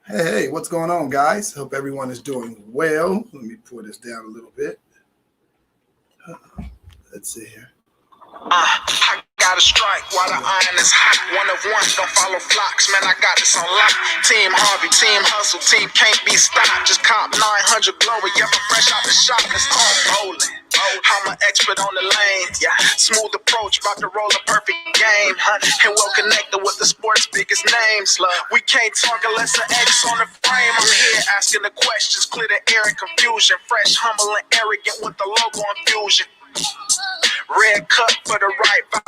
Hey, what's going on, guys? Hope everyone is doing well. Let me pull this down a little bit. Let's see here. I gotta strike while the iron is hot. One of one, don't follow flocks. Man, I got this on lock. Team Harvey, team hustle, team can't be stopped. Just cop 900 glory, yeah, fresh out the shop. It's all bowling. I'm an expert on the lane. Yeah, smooth approach, about to roll a perfect game. And well connected with the sport's biggest names. We can't talk unless an X on the frame. I'm here asking the questions, clear the air and confusion. Fresh, humble, and arrogant with the logo Infusion. Red cup for the right vibe.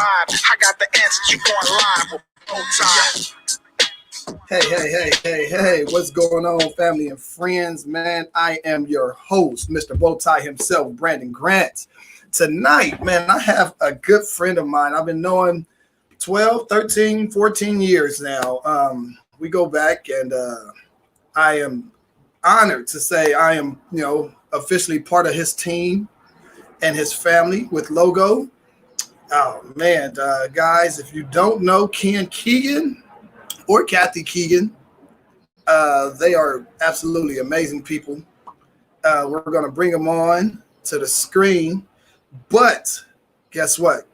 I got the answers. You going live with Bowtie. Hey, what's going on, family and friends, man? I am your host, Mr. Bowtie himself, Brandon Grant. Tonight, man, I have a good friend of mine. I've been knowing 12, 13, 14 years now. We go back, and I am honored to say I am, officially part of his team and his family with Logo. Oh, man, guys, if you don't know Keegan or Kathy Keegan, they are absolutely amazing people. We're going to bring them on to the screen, but guess what?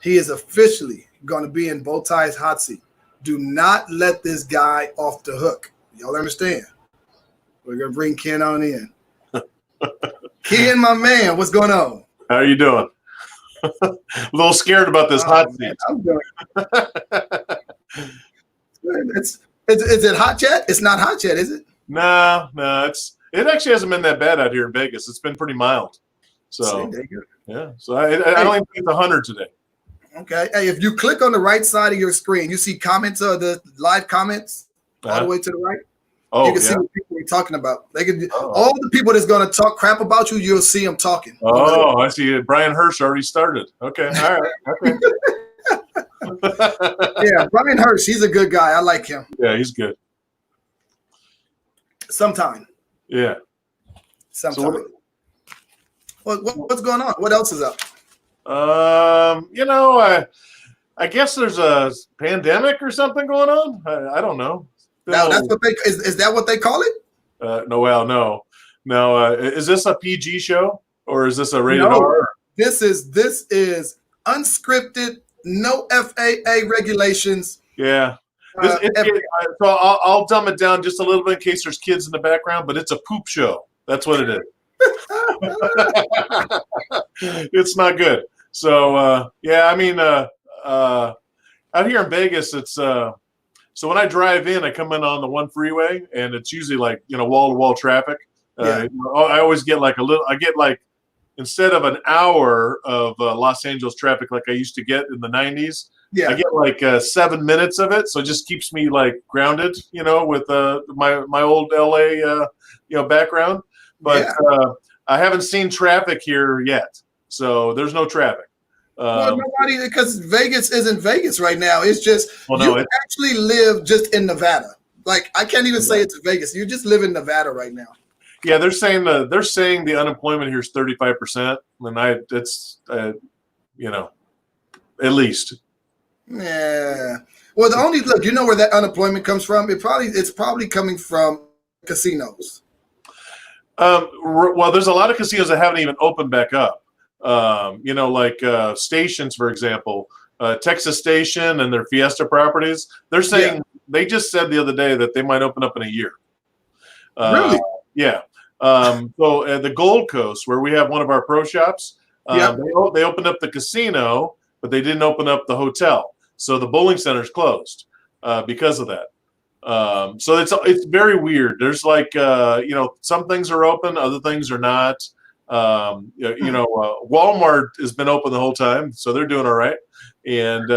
He is officially going to be in Bowtie's hot seat. Do not let this guy off the hook. Y'all understand? We're going to bring Ken on in. Ken, my man, what's going on? How are you doing? A little scared about this hot seat. I'm doing. Is it hot yet? It's not hot yet, is it? No. It actually hasn't been that bad out here in Vegas. It's been pretty mild. So yeah. So I don't even think it's 100 today. Okay. Hey, if you click on the right side of your screen, you see comments of the live comments all the way to the right. Oh, you can see what people are talking about. They can all the people that's going to talk crap about you. You'll see them talking. Oh, I see. Brian Hirsch already started. Okay. All right. Okay. Yeah, Brian Hirsch. He's a good guy. I like him. Yeah, he's good. Sometime. Yeah. Sometime. So what's going on? What else is up? I guess there's a pandemic or something going on. I don't know. Now that's what is that what they call it? No. Is this a PG show or is this a rated R? This is unscripted, no FAA regulations. Yeah. So I'll dumb it down just a little bit in case there's kids in the background, but it's a poop show. That's what it is. It's not good. So out here in Vegas, it's so when I drive in, I come in on the one freeway, and it's usually like wall-to-wall traffic. I always get instead of an hour of Los Angeles traffic like I used to get in the 90s, I get like 7 minutes of it. So it just keeps me like grounded, with my old LA background. But I haven't seen traffic here yet, so there's no traffic. Well, nobody, because Vegas isn't Vegas right now. It's just actually live just in Nevada. Like I can't even say it's Vegas. You just live in Nevada right now. Yeah, they're saying the unemployment here is 35%, and it's at least. Yeah. Well, you know where that unemployment comes from? It's probably coming from casinos. Well, there's a lot of casinos that haven't even opened back up. Like stations, for example, Texas Station and their Fiesta properties. They're saying they just said the other day that they might open up in a year. Really? Yeah. So at the Gold Coast, where we have one of our pro shops, they opened up the casino, but they didn't open up the hotel. So the bowling center's closed because of that. So it's very weird. There's like some things are open, other things are not. Walmart has been open the whole time, so they're doing all right. And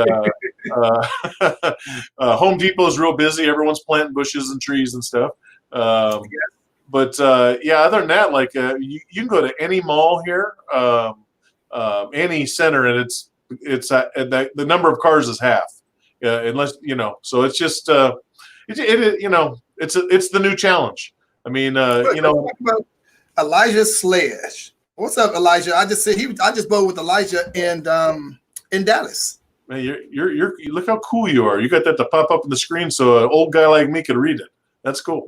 Home Depot is real busy. Everyone's planting bushes and trees and stuff. But other than that, like you can go to any mall here, any center, and it's the number of cars is half, unless So it's just it's the new challenge. I mean, Elijah Sledge. What's up, Elijah? I just bowled with Elijah in Dallas. Man, you look how cool you are. You got that to pop up on the screen so an old guy like me could read it. That's cool.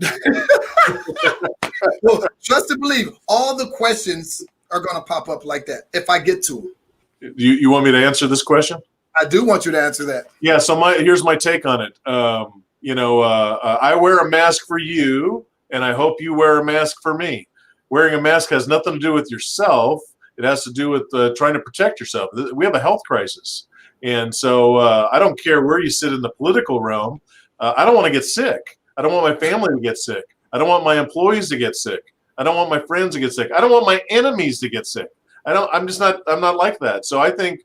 Well, trust and believe, all the questions are going to pop up like that if I get to them. You want me to answer this question? I do want you to answer that. Yeah. So here's my take on it. I wear a mask for you, and I hope you wear a mask for me. Wearing a mask has nothing to do with yourself. It has to do with trying to protect yourself. We have a health crisis. And so I don't care where you sit in the political realm. I don't want to get sick. I don't want my family to get sick. I don't want my employees to get sick. I don't want my friends to get sick. I don't want my enemies to get sick. I'm not like that. So I think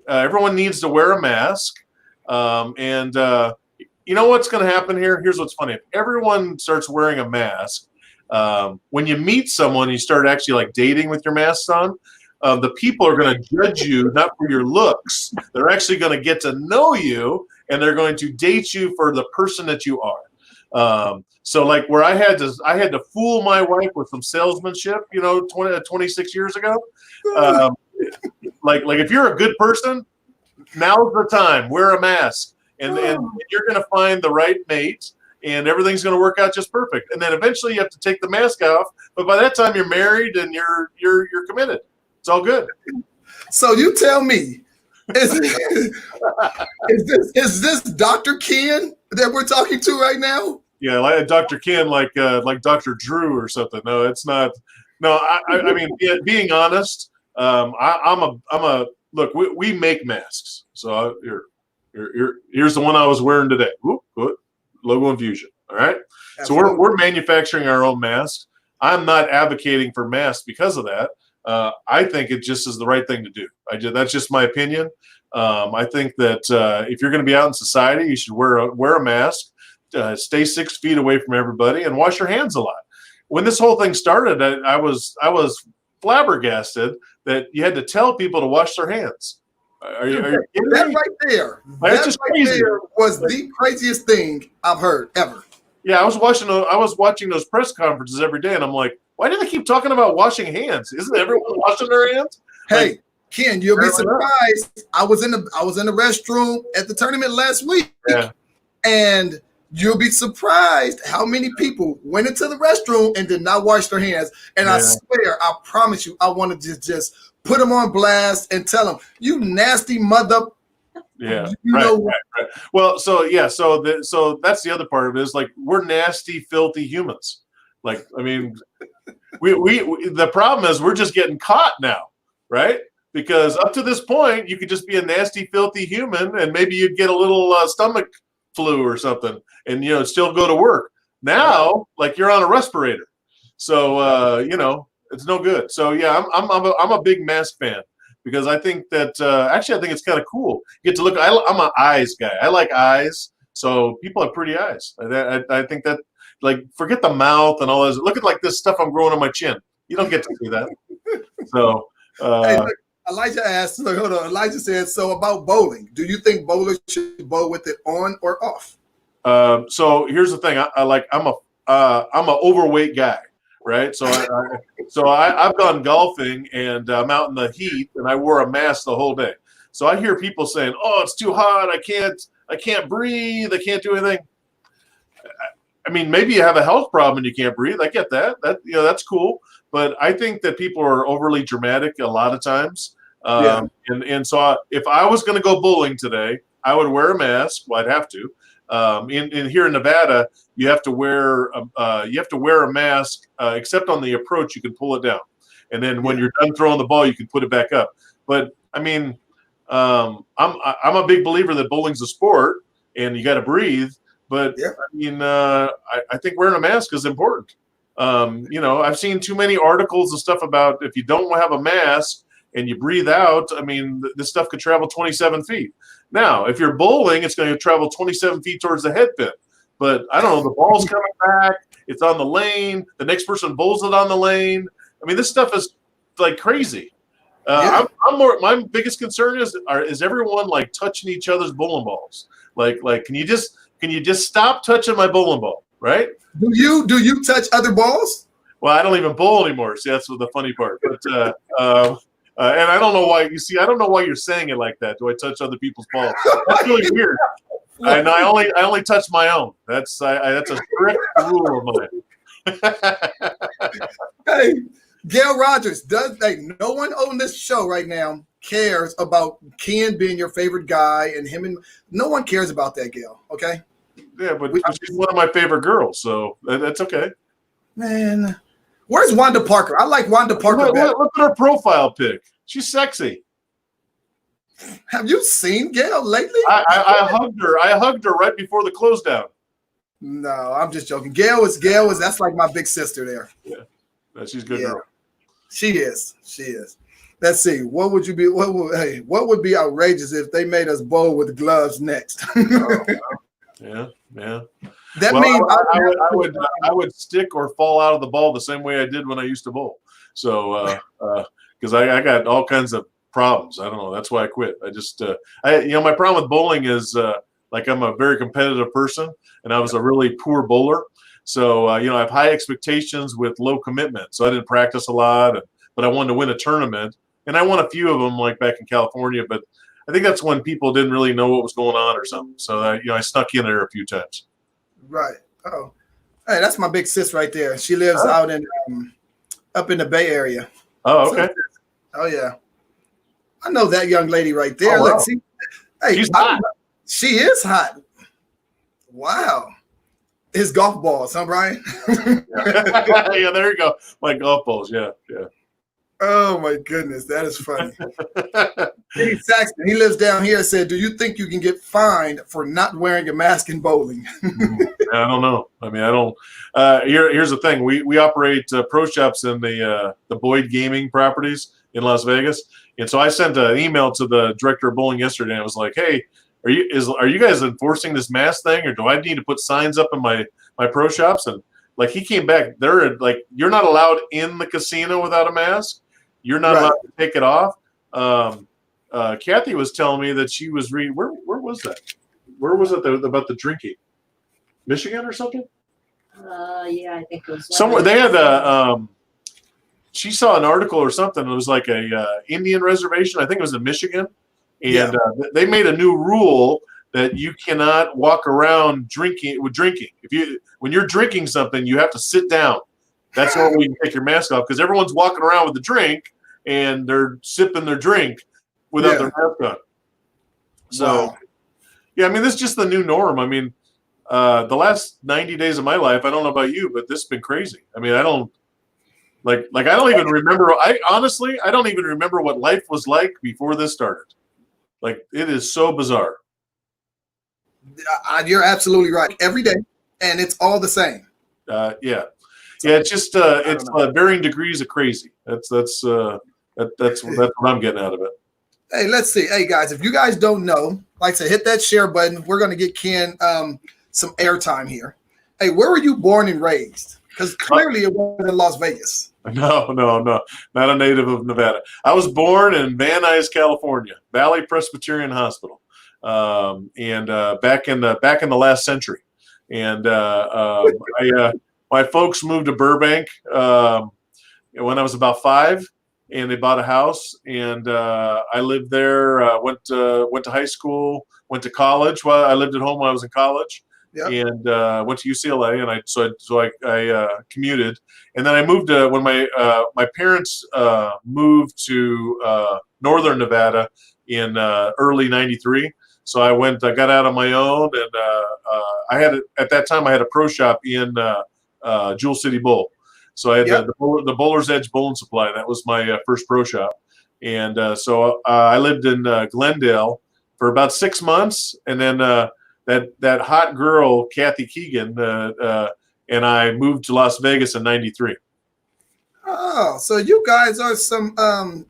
everyone needs to wear a mask. You know what's going to happen here? Here's what's funny. If everyone starts wearing a mask, when you meet someone, you start actually like dating with your mask on, the people are going to judge you not for your looks. They're actually going to get to know you, and they're going to date you for the person that you are. So like where I had to fool my wife with some salesmanship, 26 years ago. Like if you're a good person, now's the time. Wear a mask, and you're going to find the right mate, and everything's going to work out just perfect. And then eventually you have to take the mask off, but by that time you're married and you're committed. It's all good. So you tell me, is this Dr. Ken that we're talking to right now? Yeah, like Dr. Ken, like Dr. Drew or something. No, it's not. No, I mean, being honest, look. We make masks. So here's the one I was wearing today. Logo Infusion. All right. Absolutely. So we're manufacturing our own masks. I'm not advocating for masks because of that. I think it just is the right thing to do. That's just my opinion. I think that if you're going to be out in society, you should wear a mask, stay 6 feet away from everybody, and wash your hands a lot. When this whole thing started, I was flabbergasted that you had to tell people to wash their hands. Are you kidding that me? right there? That's just right crazy. there was the craziest thing I've heard ever. Yeah, I was watching those press conferences every day, and I'm like, why do they keep talking about washing hands? Isn't everyone washing their hands? Hey, Ken, you'll be surprised. I was in the restroom at the tournament last week, and you'll be surprised how many people went into the restroom and did not wash their hands. And I swear, I promise you, I want to just put them on blast and tell them, you nasty mother. Yeah. Right. Well, so that's the other part of it is like we're nasty, filthy humans. Like, I mean, we the problem is we're just getting caught now, right? Because up to this point, you could just be a nasty, filthy human, and maybe you'd get a little stomach flu or something, and still go to work. Now, like you're on a respirator, so it's no good. So yeah, I'm a big mask fan. Because I think that actually I think it's kind of cool. You get to look. I'm an eyes guy. I like eyes. So people have pretty eyes. I think that forget the mouth and all this. Look at like this stuff I'm growing on my chin. You don't get to see that. So hey, look, Elijah asked. Look, hold on. Elijah said, "So about bowling, do you think bowlers should bowl with it on or off?" So here's the thing. I'm an overweight guy. Right, so I've gone golfing and I'm out in the heat and I wore a mask the whole day. So I hear people saying, "Oh, it's too hot. I can't breathe. I can't do anything." I mean, maybe you have a health problem and you can't breathe. I get that. That's cool. But I think that people are overly dramatic a lot of times. And so if I was going to go bowling today, I would wear a mask. Well, I'd have to. Here in Nevada, you have to wear a mask, except on the approach. You can pull it down, and then when you're done throwing the ball, you can put it back up. But I mean, I'm a big believer that bowling's a sport, and you got to breathe. But I mean, I think wearing a mask is important. I've seen too many articles and stuff about if you don't have a mask and you breathe out. I mean, this stuff could travel 27 feet. Now, if you're bowling, it's going to travel 27 feet towards the head pin. But I don't know, the ball's coming back. It's on the lane. The next person bowls it on the lane. I mean, this stuff is like crazy. My biggest concern is everyone like touching each other's bowling balls. Like, can you just stop touching my bowling ball, right? Do you touch other balls? Well, I don't even bowl anymore. See, that's the funny part. But and I don't know why. You see, I don't know why you're saying it like that. Do I touch other people's balls? That's really weird. I only touch my own. That's a strict rule of mine. Hey, Gail Rogers no one on this show right now cares about Ken being your favorite guy and him, and no one cares about that, Gail. Okay. Yeah, but she's one of my favorite girls, so that's okay. Man, where's Wanda Parker? I like Wanda Parker better. Look at her profile pic. She's sexy. Have you seen Gail lately? I hugged her. I hugged her right before the close down. No, I'm just joking. Gail is that's like my big sister there. Yeah, she's a good girl. She is. Let's see. What would be outrageous if they made us bowl with gloves next? Yeah. That means I would stick or fall out of the ball the same way I did when I used to bowl. So because I got all kinds of problems. I don't know. That's why I quit. I just my problem with bowling is like I'm a very competitive person, and I was a really poor bowler. So I have high expectations with low commitment. So I didn't practice a lot, but I wanted to win a tournament, and I won a few of them like back in California. But I think that's when people didn't really know what was going on or something. So I snuck in there a few times. Right. Oh, hey, that's my big sis right there. She lives out in up in the Bay Area. Oh, okay. Oh yeah, I know that young lady right there. Oh, wow. Look, hey, she's hot. She is hot. Wow. His golf balls, huh, Brian? Yeah, there you go. My golf balls. Yeah. Oh my goodness, that is funny. Steve Saxton, he lives down here, said, "Do you think you can get fined for not wearing a mask in bowling?" I don't know. I mean, I don't. Here's the thing: we operate pro shops in the Boyd Gaming properties in Las Vegas, and so I sent an email to the director of bowling yesterday. And I was like, "Hey, are you guys enforcing this mask thing, or do I need to put signs up in my pro shops?" And like he came back, they're like, "You're not allowed in the casino without a mask. You're not allowed to take it off." Kathy was telling me that she was reading. Where was that? Where was it about the drinking? Michigan or something? Yeah, I think it was somewhere. They had she saw an article or something. It was like a Indian reservation. I think it was in Michigan, and they made a new rule that you cannot walk around drinking. When you're drinking something, you have to sit down. That's the only way you can take your mask off, because everyone's walking around with a drink and they're sipping their drink without their mask on. So, I mean, this is just the new norm. I mean, the last 90 days of my life, I don't know about you, but this has been crazy. I mean, I don't even remember. I don't even remember what life was like before this started. Like, it is so bizarre. You're absolutely right. Every day, and it's all the same. Yeah, it's just it's varying degrees of crazy. That's what I'm getting out of it. Hey, let's see. Hey guys, if you guys don't know, like I said, hit that share button. We're gonna get Ken some airtime here. Hey, where were you born and raised? Because clearly it wasn't in Las Vegas. No, not a native of Nevada. I was born in Van Nuys, California, Valley Presbyterian Hospital, and back in the last century. And my folks moved to Burbank when I was about 5, and they bought a house, and I lived there. Went to high school, went to college. Well, I lived at home when I was in college, and went to UCLA, and I commuted, and then I moved when my parents moved to northern Nevada in early '93. So I got out on my own, and at that time I had a pro shop in Jewel City Bowl. So I had the Bowler's Edge Bowling Supply. That was my first pro shop. And so I lived in Glendale for about 6 months. And then that hot girl, Kathy Keegan, and I moved to Las Vegas in '93. Oh, so you guys are some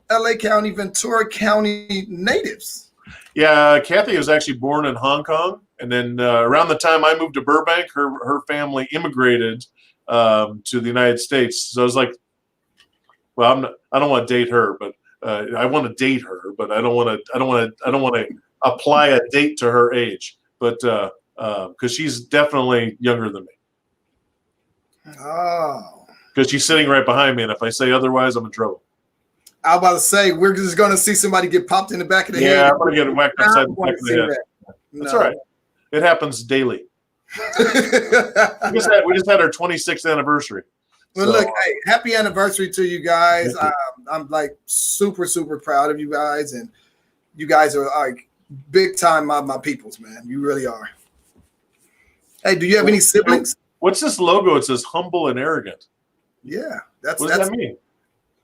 LA County, Ventura County natives. Yeah, Kathy was actually born in Hong Kong. And then around the time I moved to Burbank, her family immigrated to the United States. So I was like, well, I don't want to date her, but I want to date her, but I don't want to apply a date to her age, but because she's definitely younger than me. Oh, because she's sitting right behind me, and if I say otherwise, I'm in trouble. I was about to say, we're just going to see somebody get popped in the back of the head. Yeah, I'm going to get whacked upside the back of the head. That's all right. It happens daily. We just had our 26th anniversary. Well, So, look, hey, happy anniversary to you guys. I'm like super, super proud of you guys, and you guys are like big time my peoples, man. You really are. Hey, do you have any siblings? what's this logo? It says humble and arrogant. Yeah, What does that mean?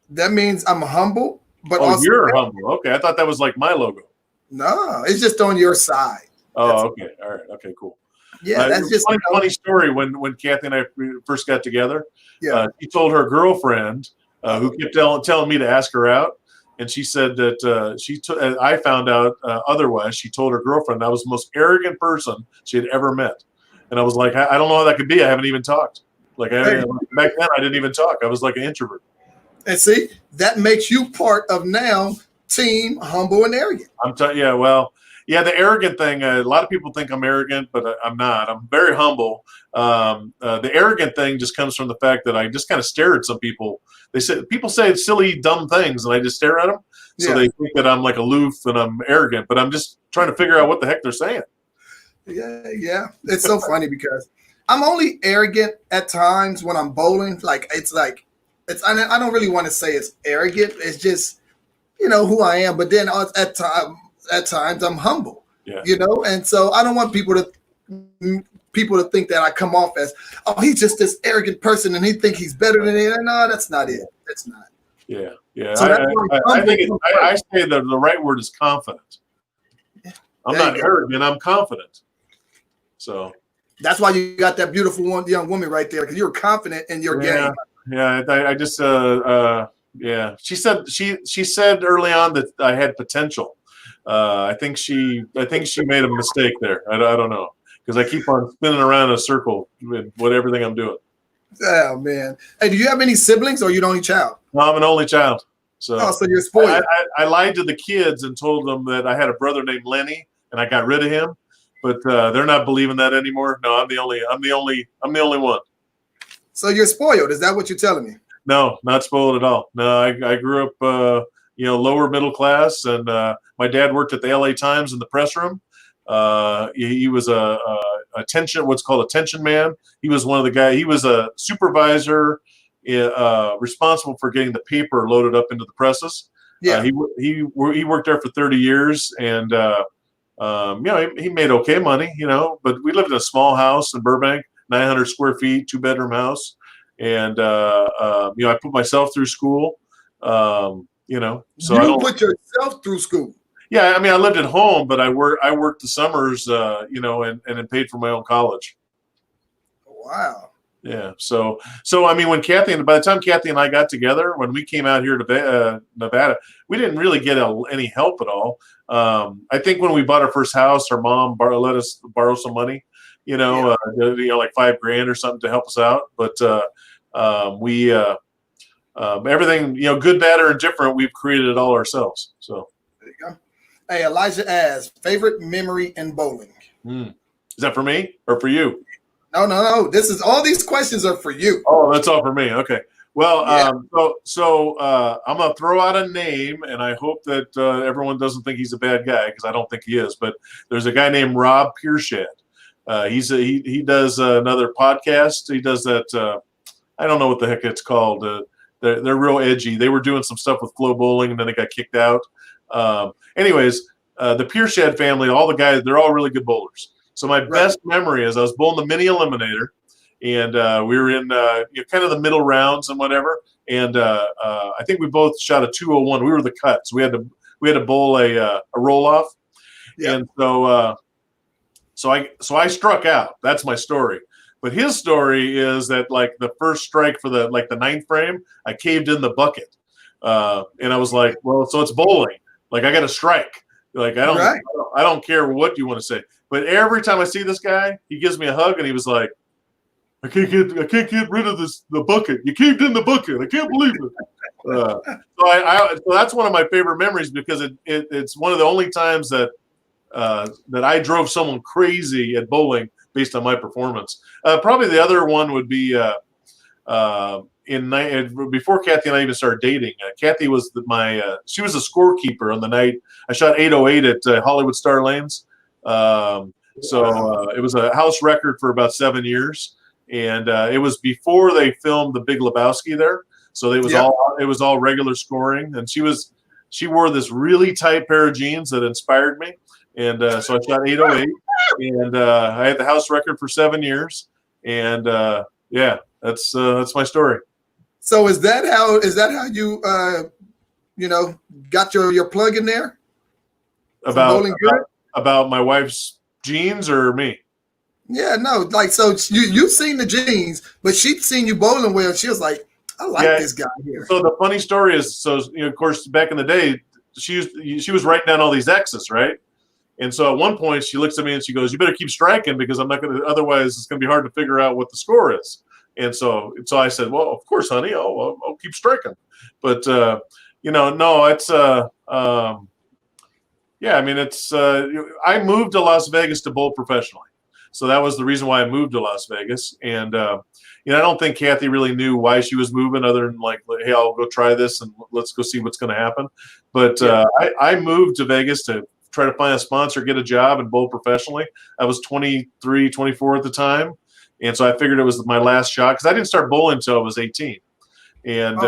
That means I'm humble, but Oh, also you're humble. Okay, I thought that was like my logo. no, it's just on your side. Oh, okay, all right, okay, cool. Yeah, that's just funny story. When Kathy and I first got together, she told her girlfriend, who kept telling me to ask her out, and she said that I found out otherwise. She told her girlfriend I was the most arrogant person she had ever met, and I was like, I don't know how that could be. I haven't even talked. Back then, I didn't even talk. I was like an introvert. And see, that makes you part of now team humble and arrogant. The arrogant thing, a lot of people think I'm arrogant, but I'm not. I'm very humble. The arrogant thing just comes from the fact that I just kind of stare at some people. People say silly, dumb things, and I just stare at them. So they think that I'm like aloof and I'm arrogant, but I'm just trying to figure out what the heck they're saying. Yeah. It's so funny because I'm only arrogant at times when I'm bowling. I don't really want to say it's arrogant. It's just, who I am. But then at times I'm humble, and so I don't want people to think that I come off as, oh, he's just this arrogant person and he think he's better than me. No, that's not it. That's not. Yeah. So I think I say the right word is confident. I'm not arrogant. I'm confident. So that's why you got that beautiful young woman right there, because you're confident in your game. Yeah. I just She said early on that I had potential. I think she made a mistake there. I don't know, because I keep on spinning around in a circle with everything I'm doing. Oh man! Hey, do you have any siblings, or are you the only child? No, I'm an only child. So you're spoiled. I lied to the kids and told them that I had a brother named Lenny, and I got rid of him. But they're not believing that anymore. No, I'm the only one. So you're spoiled. Is that what you're telling me? No, not spoiled at all. No, I grew up, lower middle class, and my dad worked at the LA Times in the press room. He was what's called a tension man. He was one of the guys. He was a supervisor, responsible for getting the paper loaded up into the presses. Yeah, he worked there for 30 years, and he made okay money, But we lived in a small house in Burbank, 900 square feet, 2-bedroom house. And, I put myself through school, so you put yourself through school. Yeah. I mean, I lived at home, but I worked the summers, and paid for my own college. Wow. Yeah. So, I mean, by the time Kathy and I got together, when we came out here to Nevada, we didn't really get any help at all. I think when we bought our first house, our mom let us borrow some money, like $5,000 or something to help us out. But we everything, good, bad, or indifferent, we've created it all ourselves. So there you go. Hey, Elijah asks, favorite memory in bowling. Is that for me or for you? No. All these questions are for you. Oh, that's all for me. Okay. Well, so I'm gonna throw out a name, and I hope that everyone doesn't think he's a bad guy, because I don't think he is. But there's a guy named Rob Piershad. He does another podcast. He does that. I don't know what the heck it's called. They're real edgy. They were doing some stuff with Flow Bowling, and then they got kicked out. Anyways, the Piershad family, all the guys, they're all really good bowlers. So my best memory is I was bowling the mini eliminator, and we were in kind of the middle rounds and whatever. And I think we both shot a 201. We were the cut, so we had to bowl a roll off. Yep. And so I struck out. That's my story. But his story is that, like, the first strike for the ninth frame, I caved in the bucket, and I was like, well, so it's bowling. Like, I got to strike. Like, I don't care what you want to say. But every time I see this guy, he gives me a hug, and he was like, I can't get rid of the bucket. You caved in the bucket. I can't believe it. So that's one of my favorite memories, because it's one of the only times that I drove someone crazy at bowling based on my performance. Probably the other one would be before Kathy and I even started dating. Kathy was she was a scorekeeper on the night I shot 808 at Hollywood Star Lanes. So it was a house record for about 7 years, and it was before they filmed The Big Lebowski there. So it was all regular scoring, and she wore this really tight pair of jeans that inspired me, and so I shot 808, and I had the house record for 7 years, and that's my story. So is that how you got your plug in there? About my wife's jeans or me? Yeah, no, like, so you've seen the jeans, but she'd seen you bowling well. She was like, I like this guy here. So the funny story is, of course, back in the day, she was writing down all these X's, right? And so at one point she looks at me and she goes, "You better keep striking because I'm not going to. Otherwise, it's going to be hard to figure out what the score is." And so I said, "Well, of course, honey, I'll keep striking." But no, it's I mean, it's I moved to Las Vegas to bowl professionally, so that was the reason why I moved to Las Vegas. And I don't think Kathy really knew why she was moving, other than like, "Hey, I'll go try this and let's go see what's going to happen." But I moved to Vegas to try to find a sponsor, get a job, and bowl professionally. I was 23, 24 at the time, and so I figured it was my last shot because I didn't start bowling until I was 18, and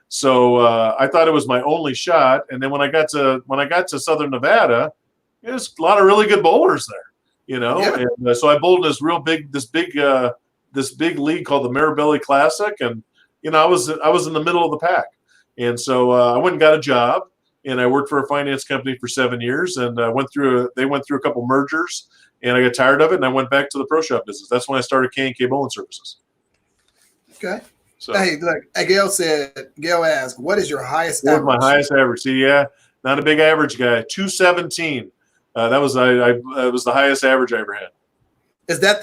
so I thought it was my only shot. And then when I got to Southern Nevada, there's a lot of really good bowlers there, And so I bowled in this big league called the Marabelli Classic, and I was in the middle of the pack, and so I went and got a job, and I worked for a finance company for 7 years, and they went through a couple mergers, and I got tired of it, and I went back to the pro shop business. That's when I started K&K Bowling Services. Okay. So, hey, look, Gail asked, what is your highest average? My highest average. See, not a big average guy. 217. That was the highest average I ever had. Is that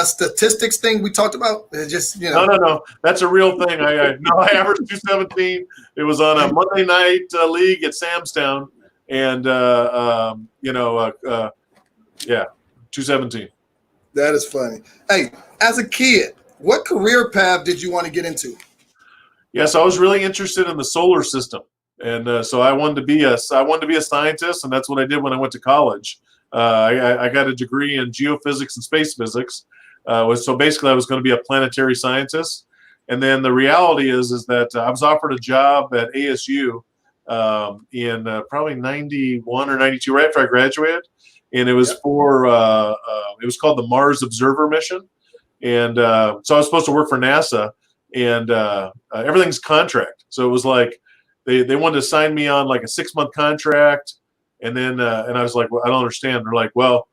statistics thing we talked about? It's just, No. That's a real thing. I averaged 217. It was on a Monday night league at Samstown, and 217. That is funny. Hey, as a kid, what career path did you want to get into? Yes, I was really interested in the solar system, and so I wanted to be a scientist, and that's what I did when I went to college. I got a degree in geophysics and space physics. So basically, I was going to be a planetary scientist. And then the reality is that I was offered a job at ASU in probably 91 or 92, right after I graduated. And it was it was called the Mars Observer Mission. And so I was supposed to work for NASA, and everything's contract. So it was like they wanted to sign me on like a 6-month contract. And then and I was like, well, I don't understand. They're like, well,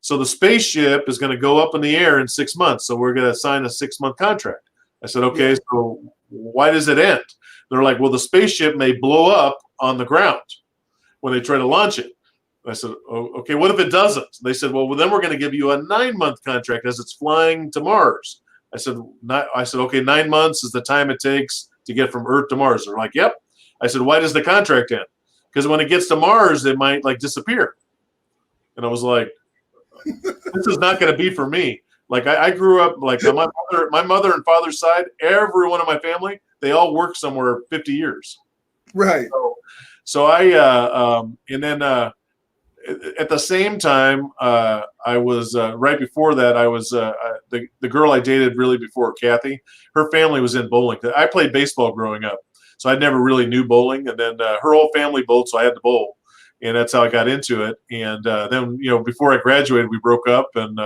so the spaceship is going to go up in the air in 6 months. So we're going to sign a 6-month contract. I said, okay, so why does it end? They're like, well, the spaceship may blow up on the ground when they try to launch it. I said, oh, okay, what if it doesn't? They said, well, then we're going to give you a 9-month contract as it's flying to Mars. I said, okay, 9 months is the time it takes to get from Earth to Mars. They're like, yep. I said, why does the contract end? Because when it gets to Mars, it might like disappear. And I was like, this is not going to be for me. Like I grew up like on my mother and father's side, everyone in my family, they all worked somewhere 50 years. Right. So I and then at the same time, I was right before that. I was the girl I dated really before, Kathy. Her family was in bowling. I played baseball growing up, so I never really knew bowling. And then her whole family bowled, so I had to bowl, and that's how I got into it. And then before I graduated, we broke up, and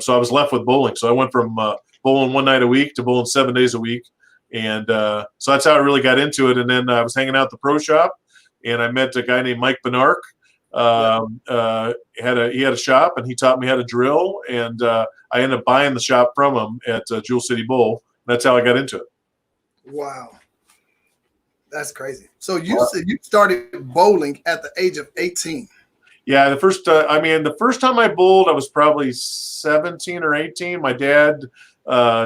so I was left with bowling. So I went from bowling one night a week to bowling 7 days a week, and so that's how I really got into it. And then I was hanging out at the pro shop, and I met a guy named Mike Benark. He had a shop, and he taught me how to drill, and I ended up buying the shop from him at Jewel City Bowl. That's how I got into it. Wow, that's crazy. So you said you started bowling at the age of 18. Yeah, the first time I bowled, I was probably 17 or 18. My dad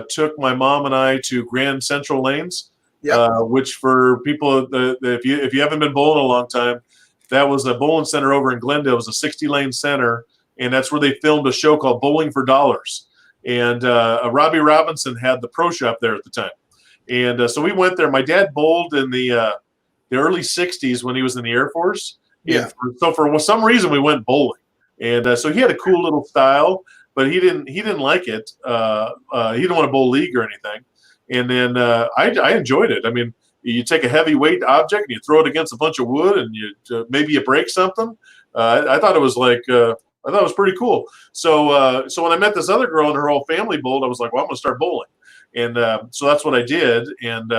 took my mom and I to Grand Central Lanes, which for people if you haven't been bowling a long time, that was a bowling center over in Glendale. It was a 60-lane center, and that's where they filmed a show called Bowling for Dollars. And Robbie Robinson had the pro shop there at the time. And so we went there. My dad bowled in the early 60s when he was in the Air Force. Yeah. So for some reason, we went bowling. And so he had a cool little style, but he didn't like it. He didn't want to bowl league or anything. And then I enjoyed it. I mean, you take a heavyweight object and you throw it against a bunch of wood, and maybe you break something. I thought it was I thought it was pretty cool. So when I met this other girl and her whole family bowled, I was like, well, I'm going to start bowling. And so that's what I did. And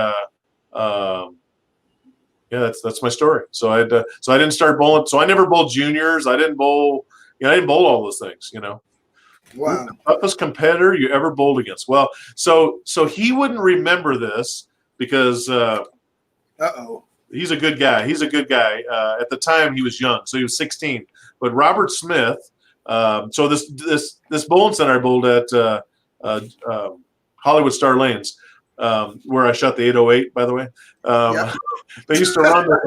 yeah, that's my story. So I didn't start bowling. So I never bowled juniors. I didn't bowl. I didn't bowl all those things. Wow. Who's the toughest competitor you ever bowled against? Well, so he wouldn't remember this because he's a good guy. He's a good guy. At the time, he was young, so he was 16. But Robert Smith. So this bowling center I bowled at Hollywood Star Lanes, where I shot the 808. By the way, they used to run this.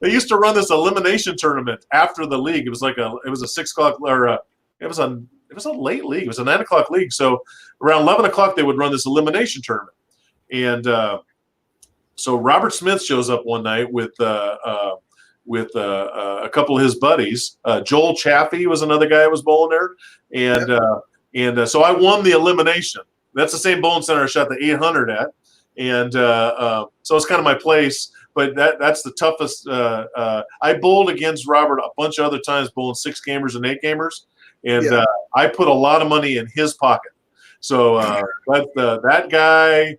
They used to run this elimination tournament after the league. It was a 6 o'clock or it was a late league. It was a 9 o'clock league. So around 11 o'clock they would run this elimination tournament, and so Robert Smith shows up one night with a couple of his buddies. Joel Chaffee was another guy who was bowling there, and so I won the elimination. That's the same bowling center I shot the 800 at, and so it's kind of my place. But that's the toughest. I bowled against Robert a bunch of other times, bowling 6 gamers and 8 gamers, and I put a lot of money in his pocket. So that guy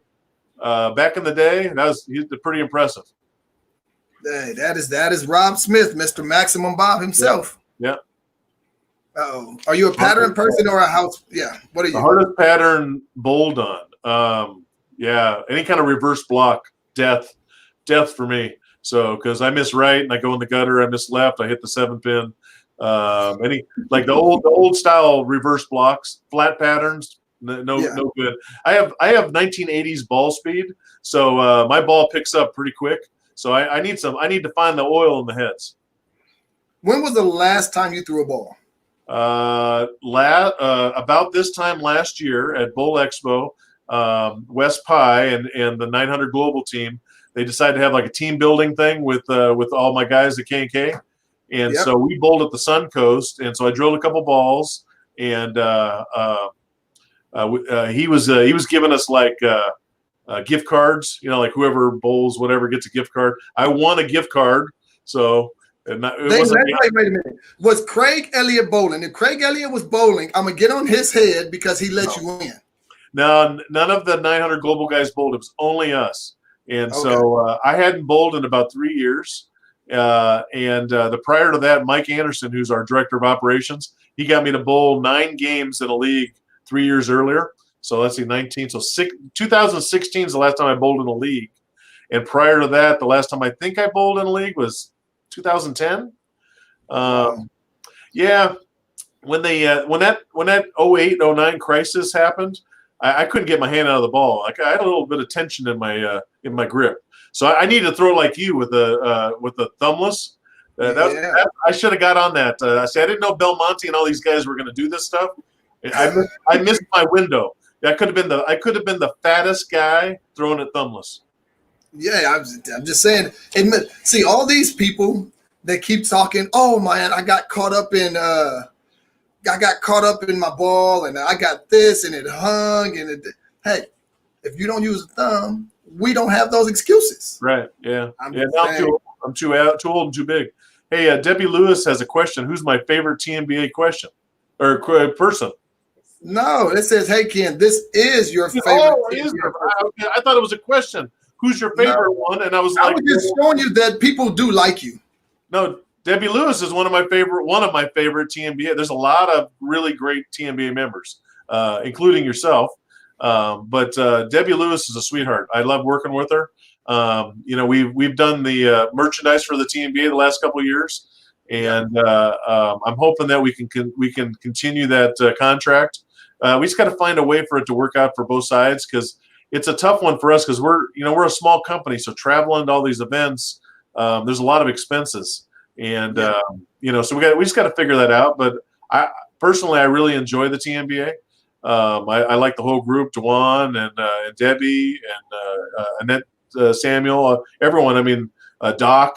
back in the day, he's pretty impressive. Hey, that is Rob Smith, Mr. Maximum Bob himself. Yeah. Oh, are you a pattern person or a house? Yeah. What are you? The hardest pattern bowled on. Yeah, any kind of reverse block, death for me. So because I miss right and I go in the gutter, I miss left, I hit the 7-pin. Any like the old style reverse blocks, flat patterns, no good. I have 1980s ball speed, so my ball picks up pretty quick. So I need to find the oil in the heads. When was the last time you threw a ball? About this time last year at Bowl Expo, West Pie and the 900 Global team, they decided to have like a team building thing with all my guys at K&K. And so we bowled at the Sun Coast, and so I drilled a couple balls, and he was giving us like gift cards, like whoever bowls whatever gets a gift card. I won a gift card, so wait a minute. Was Craig Elliott bowling? If Craig Elliott was bowling, I'm gonna get on his head because he let you in. No, none of the 900 Global guys bowled. It was only us, and so I hadn't bowled in about 3 years. And the prior to that, Mike Anderson, who's our director of operations, he got me to bowl 9 games in a league 3 years earlier. So let's see, 19. So 2016 is the last time I bowled in a league. And prior to that, the last time I think I bowled in a league was 2010. Yeah. When that 08, 09 crisis happened, I couldn't get my hand out of the ball. Like I had a little bit of tension in my grip. So I needed to throw like you with the thumbless. I should have got on that. I didn't know Belmonte and all these guys were going to do this stuff. I missed my window. I could have been the fattest guy throwing it thumbless. Yeah, I'm just saying. See, all these people that keep talking. Oh man, I got caught up in my ball, and I got this, and it hung, and hey, if you don't use a thumb, we don't have those excuses. Right? Yeah. I'm too old and too big. Hey, Debbie Lewis has a question. Who's my favorite TNBA question or person? No, it says, "Hey Ken, this is your favorite." Oh, it is. I thought it was a question. Who's your favorite one? And I was like, I was just showing you that people do like you. No, Debbie Lewis is one of my favorite TNBA. There's a lot of really great TNBA members, including yourself. But Debbie Lewis is a sweetheart. I love working with her. We've done the merchandise for the TNBA the last couple of years, and I'm hoping that we can continue that contract. We just got to find a way for it to work out for both sides because it's a tough one for us because we're a small company, so traveling to all these events, there's a lot of expenses, and so we just got to figure that out. But I really enjoy the TNBA. I like the whole group, Dewan and Debbie and Annette, Samuel, everyone. I mean, Doc.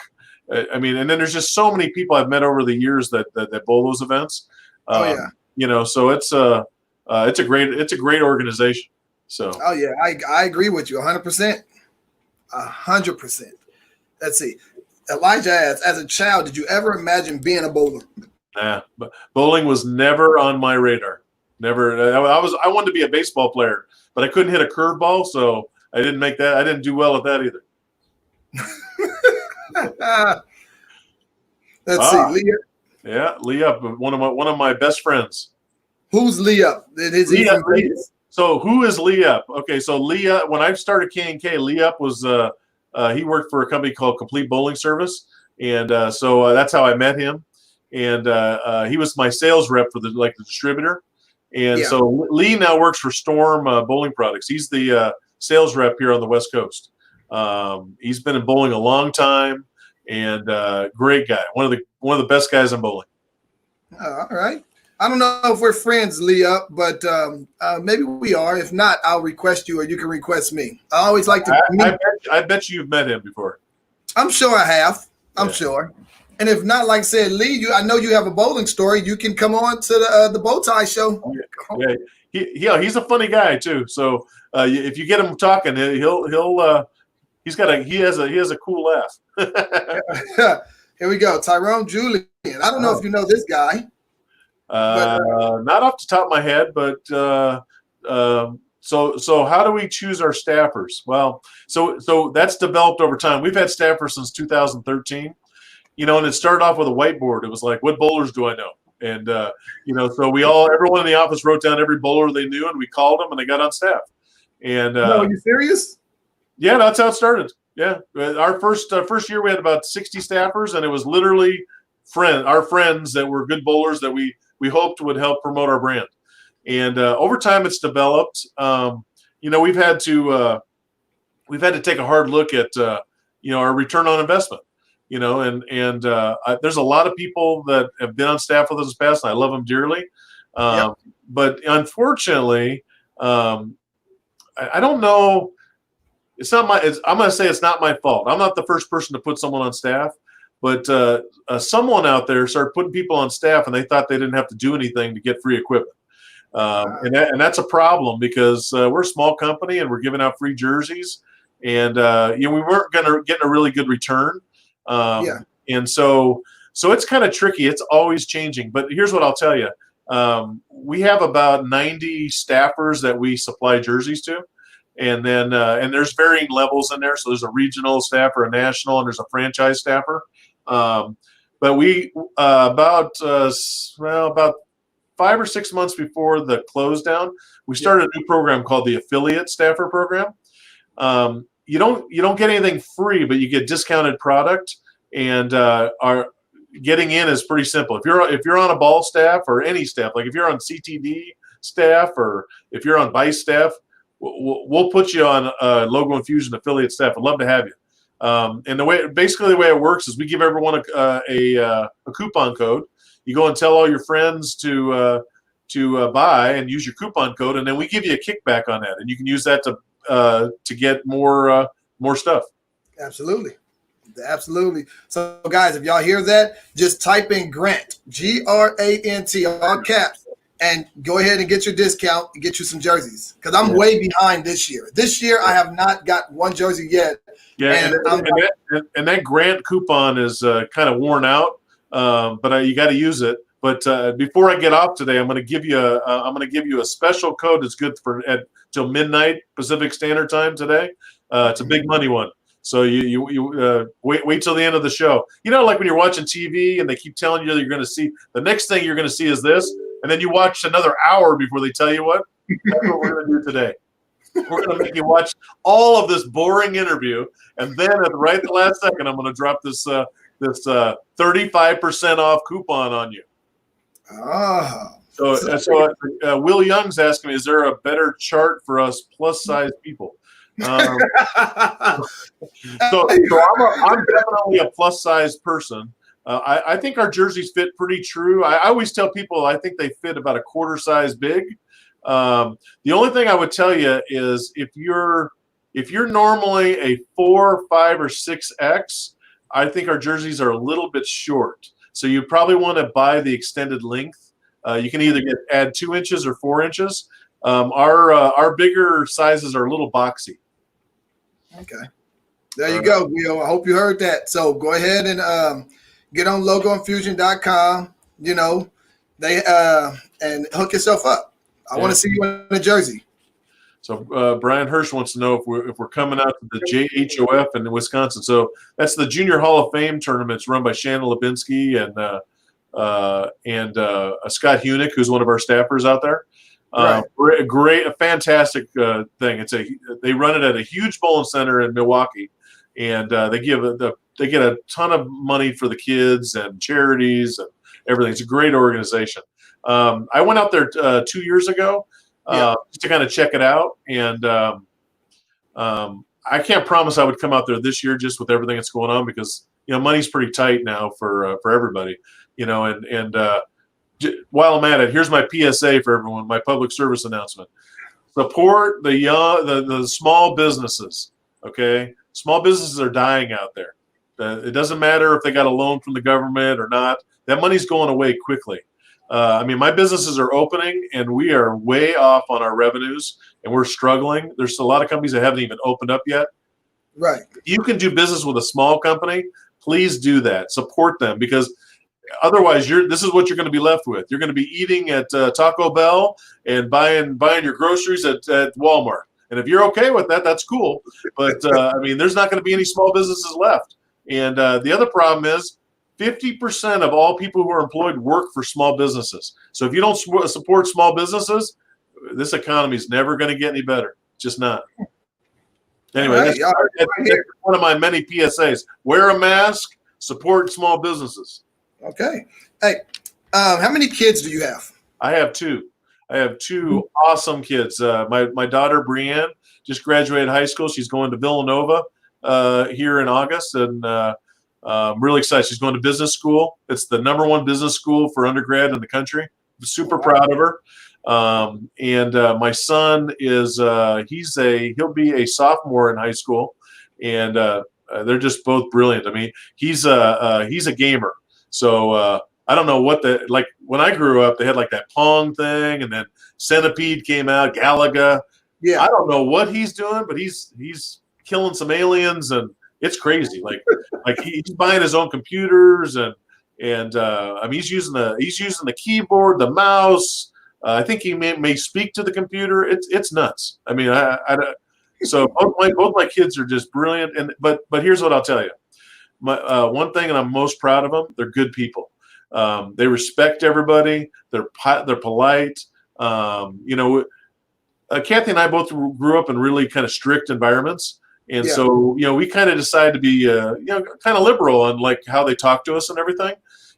I mean, and then there's just so many people I've met over the years that bowl those events. Oh yeah. You know, so it's a great organization. So. Oh yeah, I agree with you 100%. 100%. Let's see. Elijah asks, as a child, did you ever imagine being a bowler? Nah, but bowling was never on my radar. Never. I wanted to be a baseball player, but I couldn't hit a curveball, so I didn't make that. I didn't do well at that either. Let's see, Leah. Yeah, Leah, one of my best friends. Who's Leah? Leah. So who is Leah? Okay, so Leah, when I started K&K, Leah was he worked for a company called Complete Bowling Service, and so that's how I met him. And he was my sales rep for the distributor. And so Lee now works for Storm Bowling Products. He's the sales rep here on the West Coast. He's been in bowling a long time, and great guy. One of the best guys in bowling. All right. I don't know if we're friends, Leah, but maybe we are. If not, I'll request you, or you can request me. I always like to meet. I bet you've met him before. I'm sure I have. I'm sure. And if not, like I said, Lee, I know you have a bowling story. You can come on to the Bowtie show. Yeah, he's a funny guy too. So if you get him talking, he has a cool laugh. Here we go, Tyrone Julian. I don't know if you know this guy. Not off the top of my head, but so how do we choose our staffers? Well, so that's developed over time. We've had staffers since 2013. You know, and it started off with a whiteboard. It was like, what bowlers do I know? And, you know, so everyone in the office wrote down every bowler they knew, and we called them, and they got on staff. And no, are you serious? Yeah, that's how it started. Yeah. Our first year, we had about 60 staffers, and it was literally our friends that were good bowlers that we hoped would help promote our brand. And over time, it's developed. You know, we've had to take a hard look at, you know, our return on investment. You know, and there's a lot of people that have been on staff with us in the past, and I love them dearly. But unfortunately, I don't know. It's not I'm going to say it's not my fault. I'm not the first person to put someone on staff, but someone out there started putting people on staff, and they thought they didn't have to do anything to get free equipment. And that's a problem because we're a small company, and we're giving out free jerseys, and you know, we weren't going to get a really good return. And so it's kind of tricky. It's always changing. But here's what I'll tell you. We have about 90 staffers that we supply jerseys to. And then and there's varying levels in there. So there's a regional staffer, a national, and there's a franchise staffer. But we about 5 or 6 months before the close down, we started a new program called the Affiliate Staffer Program. You don't get anything free, but you get discounted product, and our getting in is pretty simple. If you're on a ball staff or any staff, like if you're on CTD staff or if you're on Vice staff, we'll put you on Logo Infusion affiliate staff. I'd love to have you. And the way it works is we give everyone a coupon code. You go and tell all your friends to buy and use your coupon code, and then we give you a kickback on that, and you can use that to get more stuff. Absolutely. So guys, if y'all hear that, just type in Grant, Grant, all caps, and go ahead and get your discount and get you some jerseys, because I'm way behind this year. This year I have not got one jersey yet. Yeah, and that Grant coupon is kind of worn out, but you got to use it. But before I get off today, I'm going to give you a special code that's good for till midnight Pacific Standard Time today. It's a big money one. So you wait till the end of the show. You know, like when you're watching TV and they keep telling you that you're going to see the next thing you're going to see is this, and then you watch another hour before they tell you what. That's what we're going to do today. We're going to make you watch all of this boring interview, and then at the last second, I'm going to drop this 35% off coupon on you. So Will Young's asking me, is there a better chart for us plus size people? So I'm definitely a plus size person. I think our jerseys fit pretty true. I always tell people I think they fit about a quarter size big. The only thing I would tell you is if you're normally a 4, 5, or 6X, I think our jerseys are a little bit short. So you probably want to buy the extended length. You can either add 2 inches or 4 inches. Our bigger sizes are a little boxy. Okay. There you go, Will. I hope you heard that. So go ahead and get on logoinfusion.com, they and hook yourself up. I want to see you in a jersey. So Brian Hirsch wants to know if we're coming out to the JHOF in Wisconsin. So that's the Junior Hall of Fame tournament. It's run by Shannon Lubinski and Scott Hunick, who's one of our staffers out there. Right. A fantastic thing. They run it at a huge bowling center in Milwaukee, and they get a ton of money for the kids and charities and everything. It's a great organization. I went out there 2 years ago. Just to kind of check it out. And I can't promise I would come out there this year just with everything that's going on because, money's pretty tight now for everybody, while I'm at it, here's my PSA for everyone, my public service announcement. Support the small businesses, okay? Small businesses are dying out there. It doesn't matter if they got a loan from the government or not. That money's going away quickly. My businesses are opening, and we are way off on our revenues, and we're struggling. There's a lot of companies that haven't even opened up yet. Right. If you can do business with a small company, please do that. Support them because otherwise, this is what you're going to be left with. You're going to be eating at Taco Bell and buying your groceries at Walmart. And if you're okay with that, that's cool. But, there's not going to be any small businesses left. And the other problem is, 50% of all people who are employed work for small businesses. So if you don't support small businesses, this economy is never going to get any better. Just not. Anyway, that's one of my many PSAs. Wear a mask, support small businesses. Okay. Hey, how many kids do you have? I have 2. I have 2 awesome kids. My daughter, Brienne, just graduated high school. She's going to Villanova here in August, and I'm really excited. She's going to business school. It's the #1 business school for undergrad in the country. I'm super proud of her. And my son is he'll be a sophomore in high school, and they're just both brilliant. He's a gamer. So I don't know like when I grew up, they had like that Pong thing, and then Centipede came out, Galaga. Yeah, I don't know what he's doing, but he's killing some aliens and. It's crazy. Like he's buying his own computers and he's using the keyboard, the mouse. I think he may speak to the computer. It's nuts. So both my kids are just brilliant. But here's what I'll tell you. One thing, and I'm most proud of them. They're good people. They respect everybody. They're polite. Kathy and I both grew up in really kind of strict environments. And so, we kind of decided to be, kind of liberal on like how they talk to us and everything.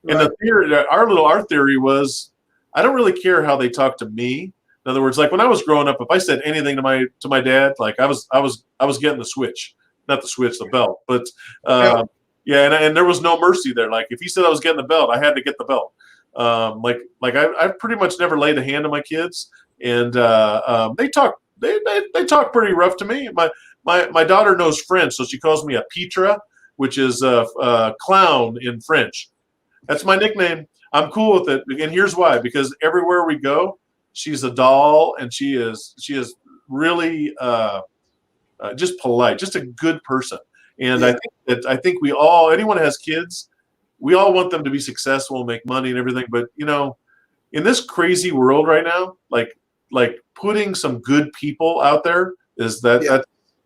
And the theory, our theory was, I don't really care how they talk to me. In other words, like when I was growing up, if I said anything to my dad, like I was getting the switch, not the switch, the belt. But and there was no mercy there. Like if he said I was getting the belt, I had to get the belt. I pretty much never laid a hand on my kids, and they talk pretty rough to me. My daughter knows French, so she calls me a Petra, which is a clown in French. That's my nickname. I'm cool with it, and here's why: because everywhere we go, she's a doll, and she is really just polite, just a good person. And I think we all, anyone who has kids, we all want them to be successful, make money, and everything. But in this crazy world right now, like putting some good people out there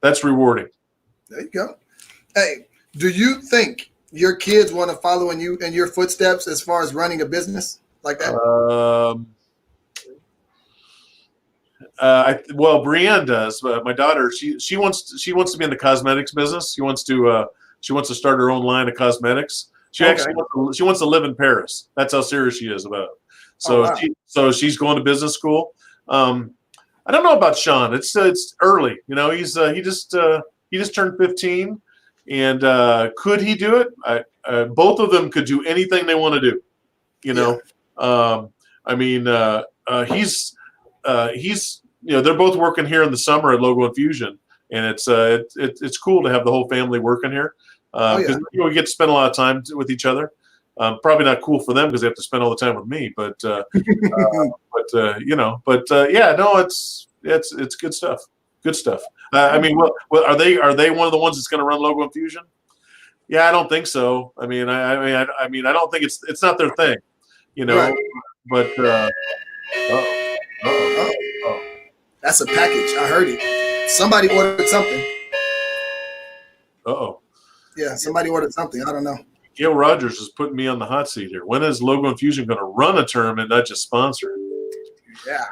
that's rewarding. There you go. Hey, do you think your kids want to follow in your footsteps as far as running a business like that? Well, Brienne does. My daughter, she wants to be in the cosmetics business. She wants to start her own line of cosmetics. She wants to live in Paris. That's how serious she is about it. So so she's going to business school. I don't know about Sean. It's early. He just turned 15, and could he do it? Both of them could do anything they want to do. He's they're both working here in the summer at Logo Infusion, and it's cool to have the whole family working here. because we get to spend a lot of time with each other. Probably not cool for them because they have to spend all the time with me. But yeah, no, it's good stuff. Good stuff. I mean, well, are they one of the ones that's going to run Logo Infusion? Yeah, I don't think so. I mean, I don't think it's not their thing, Right. But that's a package. I heard it. Somebody ordered something. Yeah, somebody ordered something. I don't know. Gail Rogers is putting me on the hot seat here. When is Logo Infusion going to run a tournament, not just sponsor it? Yeah.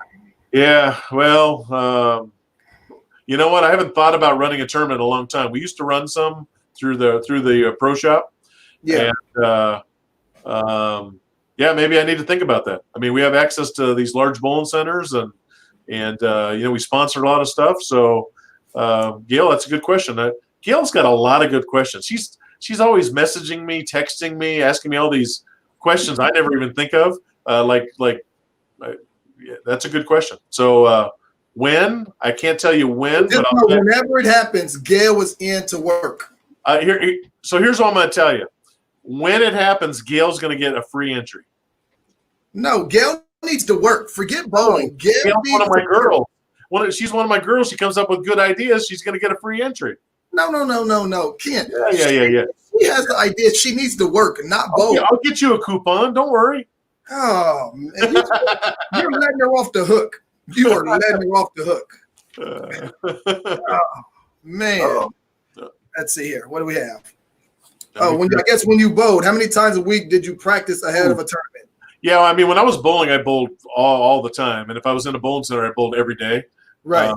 Yeah. Well, you know what? I haven't thought about running a tournament in a long time. We used to run some through the pro shop. Yeah. And yeah, maybe I need to think about that. I mean, we have access to these large bowling centers, and we sponsor a lot of stuff. So, Gail, that's a good question. Gail's got a lot of good questions. She's always messaging me, texting me, asking me all these questions I never even think of. That's a good question. So when? I can't tell you when. But whenever it happens, Gail was in to work. So here's what I'm going to tell you. When it happens, Gail's going to get a free entry. No, Gail needs to work. Forget bowling. Gail's one of my girls. She's one of my girls. She comes up with good ideas. She's going to get a free entry. No, Ken. Yeah. She has the idea. She needs to work, not bowl. I'll get you a coupon. Don't worry. Oh, man. You're letting her off the hook. You are letting her off the hook. Oh, man. Let's see here. What do we have? When you bowled, how many times a week did you practice ahead of a tournament? Yeah, I mean, when I was bowling, I bowled all the time. And if I was in a bowling center, I bowled every day. Right.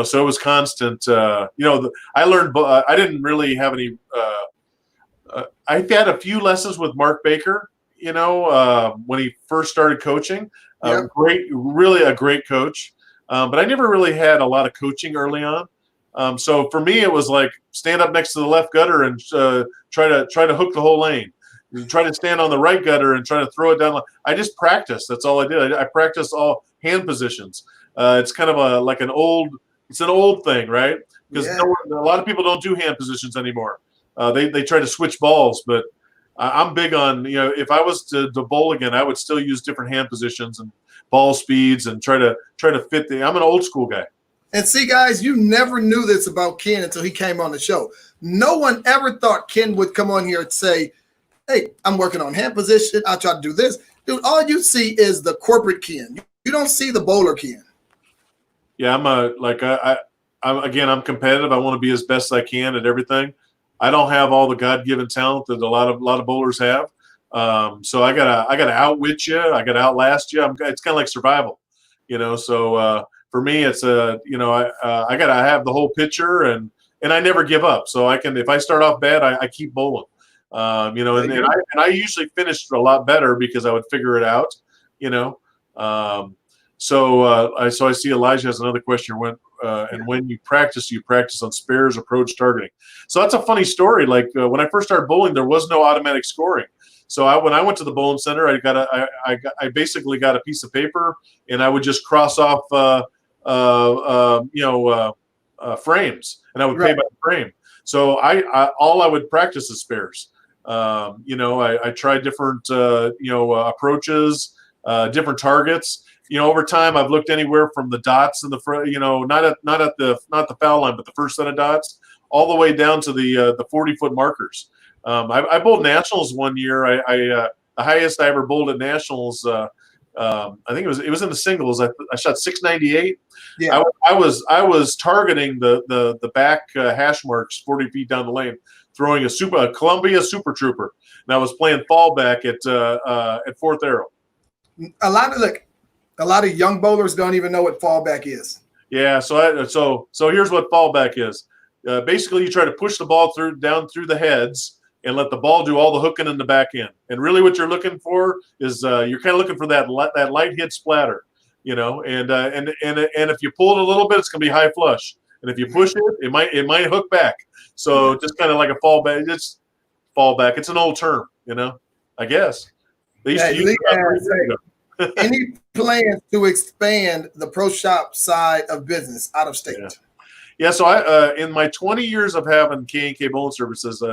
So it was constant. I learned. I didn't really have any. I had a few lessons with Mark Baker. When he first started coaching, really a great coach. But I never really had a lot of coaching early on. So for me, it was like stand up next to the left gutter and try to hook the whole lane. Try to stand on the right gutter and try to throw it down. I just practiced. That's all I did. I practiced all hand positions. It's kind of an old thing, right? Because a lot of people don't do hand positions anymore. They try to switch balls, but I'm big on, if I was to bowl again, I would still use different hand positions and ball speeds and try to fit I'm an old school guy. And see, guys, you never knew this about Ken until he came on the show. No one ever thought Ken would come on here and say, hey, I'm working on hand position. I'll try to do this. Dude, all you see is the corporate Ken. You don't see the bowler Ken. Yeah, I'm competitive. I want to be as best I can at everything. I don't have all the God-given talent that a lot of bowlers have. So I gotta outwit you. I gotta outlast you. It's kind of like survival, So for me, it's I gotta have the whole picture, and I never give up. So if I start off bad, I keep bowling. And I usually finished a lot better because I would figure it out. So I see Elijah has another question. When you practice on spares, approach, targeting. So that's a funny story. Like when I first started bowling, there was no automatic scoring. So when I went to the bowling center, I basically got a piece of paper and I would just cross off frames, and I would pay by the frame. So all I would practice is spares. I tried different approaches, different targets. Over time, I've looked anywhere from the dots in the front, not the foul line, but the first set of dots, all the way down to the 40-foot markers. I bowled nationals one year. The highest I ever bowled at nationals. I think it was in the singles. I shot 698. Yeah. I was targeting the back hash marks 40 feet down the lane, throwing a Columbia Super Trooper, and I was playing fallback at fourth arrow. A lot of young bowlers don't even know what fallback is. Yeah, so here's what fallback is. Basically, you try to push the ball down through the heads and let the ball do all the hooking in the back end. And really, what you're looking for is you're kind of looking for that light hit splatter, And if you pull it a little bit, it's going to be high flush. And if you push it, it might hook back. So just kind of like a fallback. It's fallback. It's an old term, I guess. They used to use it. Any plans to expand the pro shop side of business out of state? Yeah, so I in my 20 years of having K&K Bowling Services,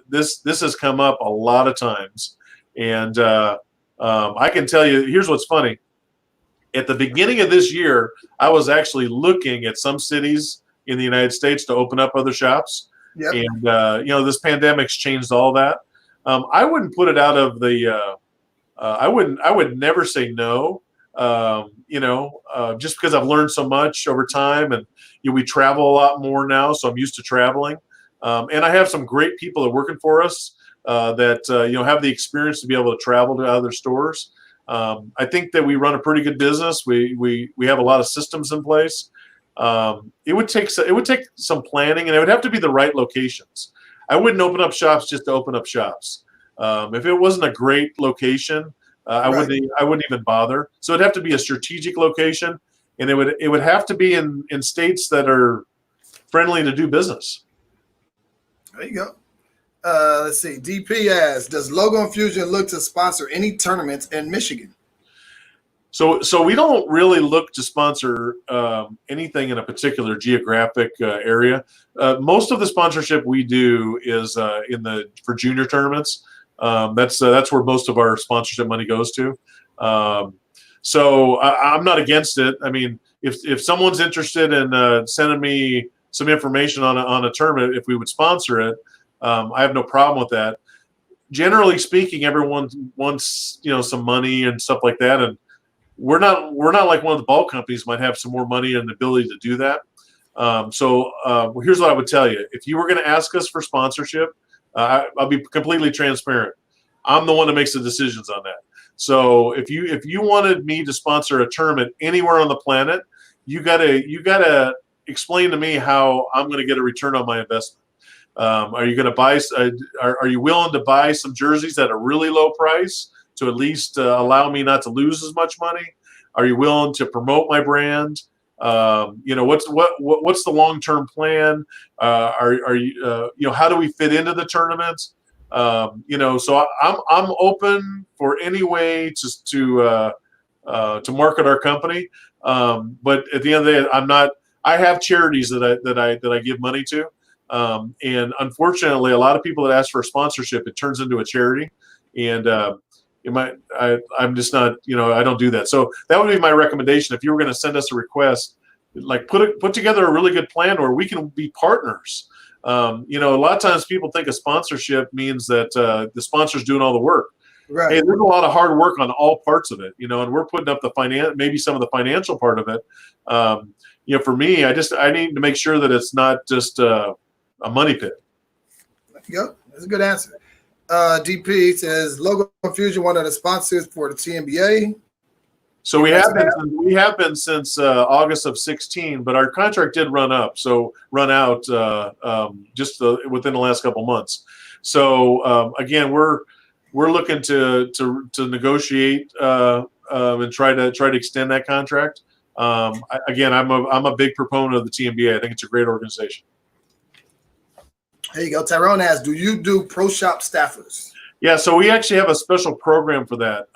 this has come up a lot of times, and I can tell you. Here's what's funny. At the beginning of this year, I was actually looking at some cities in the United States to open up other shops, Yep. and this pandemic's changed all that. I wouldn't put it out of the. I would never say no. Just because I've learned so much over time, and we travel a lot more now, so I'm used to traveling. And I have some great people that are working for us that have the experience to be able to travel to other stores. I think that we run a pretty good business. We have a lot of systems in place. It would take some planning, and it would have to be the right locations. I wouldn't open up shops just to open up shops. If it wasn't a great location, I wouldn't even bother. So it'd have to be a strategic location, and it would have to be in states that are friendly to do business. There you go. Let's see. DP asks, does Logo Infusion look to sponsor any tournaments in Michigan? So we don't really look to sponsor anything in a particular geographic area. Most of the sponsorship we do is for junior tournaments. That's where most of our sponsorship money goes to. So I'm not against it. I mean, if someone's interested in sending me some information on a tournament, if we would sponsor it, I have no problem with that. Generally speaking, everyone wants some money and stuff like that, and we're not like one of the ball companies might have some more money and the ability to do that. So here's what I would tell you: if you were going to ask us for sponsorship, I'll be completely transparent. I'm the one that makes the decisions on that. So if you wanted me to sponsor a tournament anywhere on the planet, you gotta explain to me how I'm going to get a return on my investment. Are you going to buy? Are you willing to buy some jerseys at a really low price to at least allow me not to lose as much money? Are you willing to promote my brand? What's the long-term plan? Are you how do we fit into the tournaments? So I'm open for any way to market our company. But at the end of the day, I'm not. I have charities that I give money to, and unfortunately, a lot of people that ask for a sponsorship, it turns into a charity, and I'm just not. I don't do that. So that would be my recommendation. If you were going to send us a request, like put together a really good plan where we can be partners. A lot of times people think a sponsorship means that the sponsor's doing all the work. Right. Hey, there's a lot of hard work on all parts of it, and we're putting up maybe some of the financial part of it. For me, I need to make sure that it's not just a money pit. There you go. That's a good answer. DP says Logo Infusion, one of the sponsors for the TNBA. So we have been since August of 16, but our contract did run out just within the last couple months. So again, we're looking to negotiate and try to extend that contract. I'm a big proponent of the TNBA. I think it's a great organization. There you go. Tyrone asks, do you do pro shop staffers? Yeah, so we actually have a special program for that.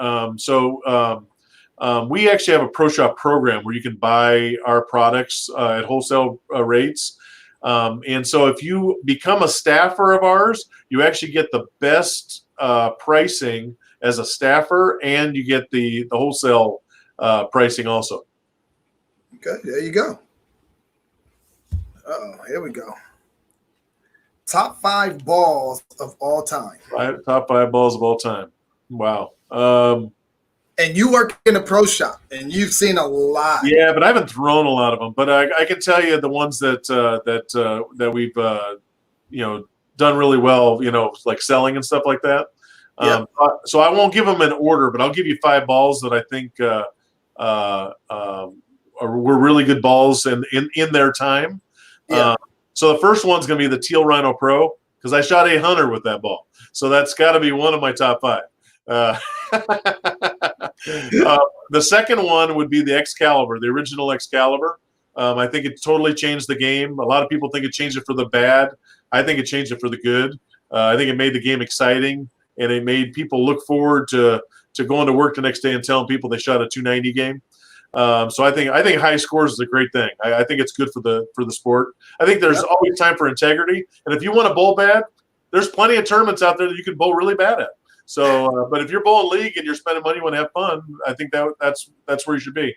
We actually have a pro shop program where you can buy our products at wholesale rates. And so if you become a staffer of ours, you actually get the best pricing as a staffer, and you get the wholesale pricing also. Okay, there you go. Here we go. Top 5 balls of all time. Top 5 balls of all time. Wow. And you work in a pro shop, and you've seen a lot. Yeah, but I haven't thrown a lot of them. But I can tell you the ones that we've done really well. Like selling and stuff like that. Yeah. So I won't give them in order, but I'll give you 5 balls that I think were really good balls in their time. Yeah. So the first one's going to be the Teal Rhino Pro, because I shot a hunter with that ball. So that's got to be one of my top 5. The second one would be the Excalibur, the original Excalibur. I think it totally changed the game. A lot of people think it changed it for the bad. I think it changed it for the good. I think it made the game exciting, and it made people look forward to going to work the next day and telling people they shot a 290 game. So I think high scores is a great thing. I think it's good for the sport. I think there's always time for integrity, and if you want to bowl bad, there's plenty of tournaments out there that you can bowl really bad at. So, but if you're bowling league and you're spending money, you want to have fun, I think that's where you should be.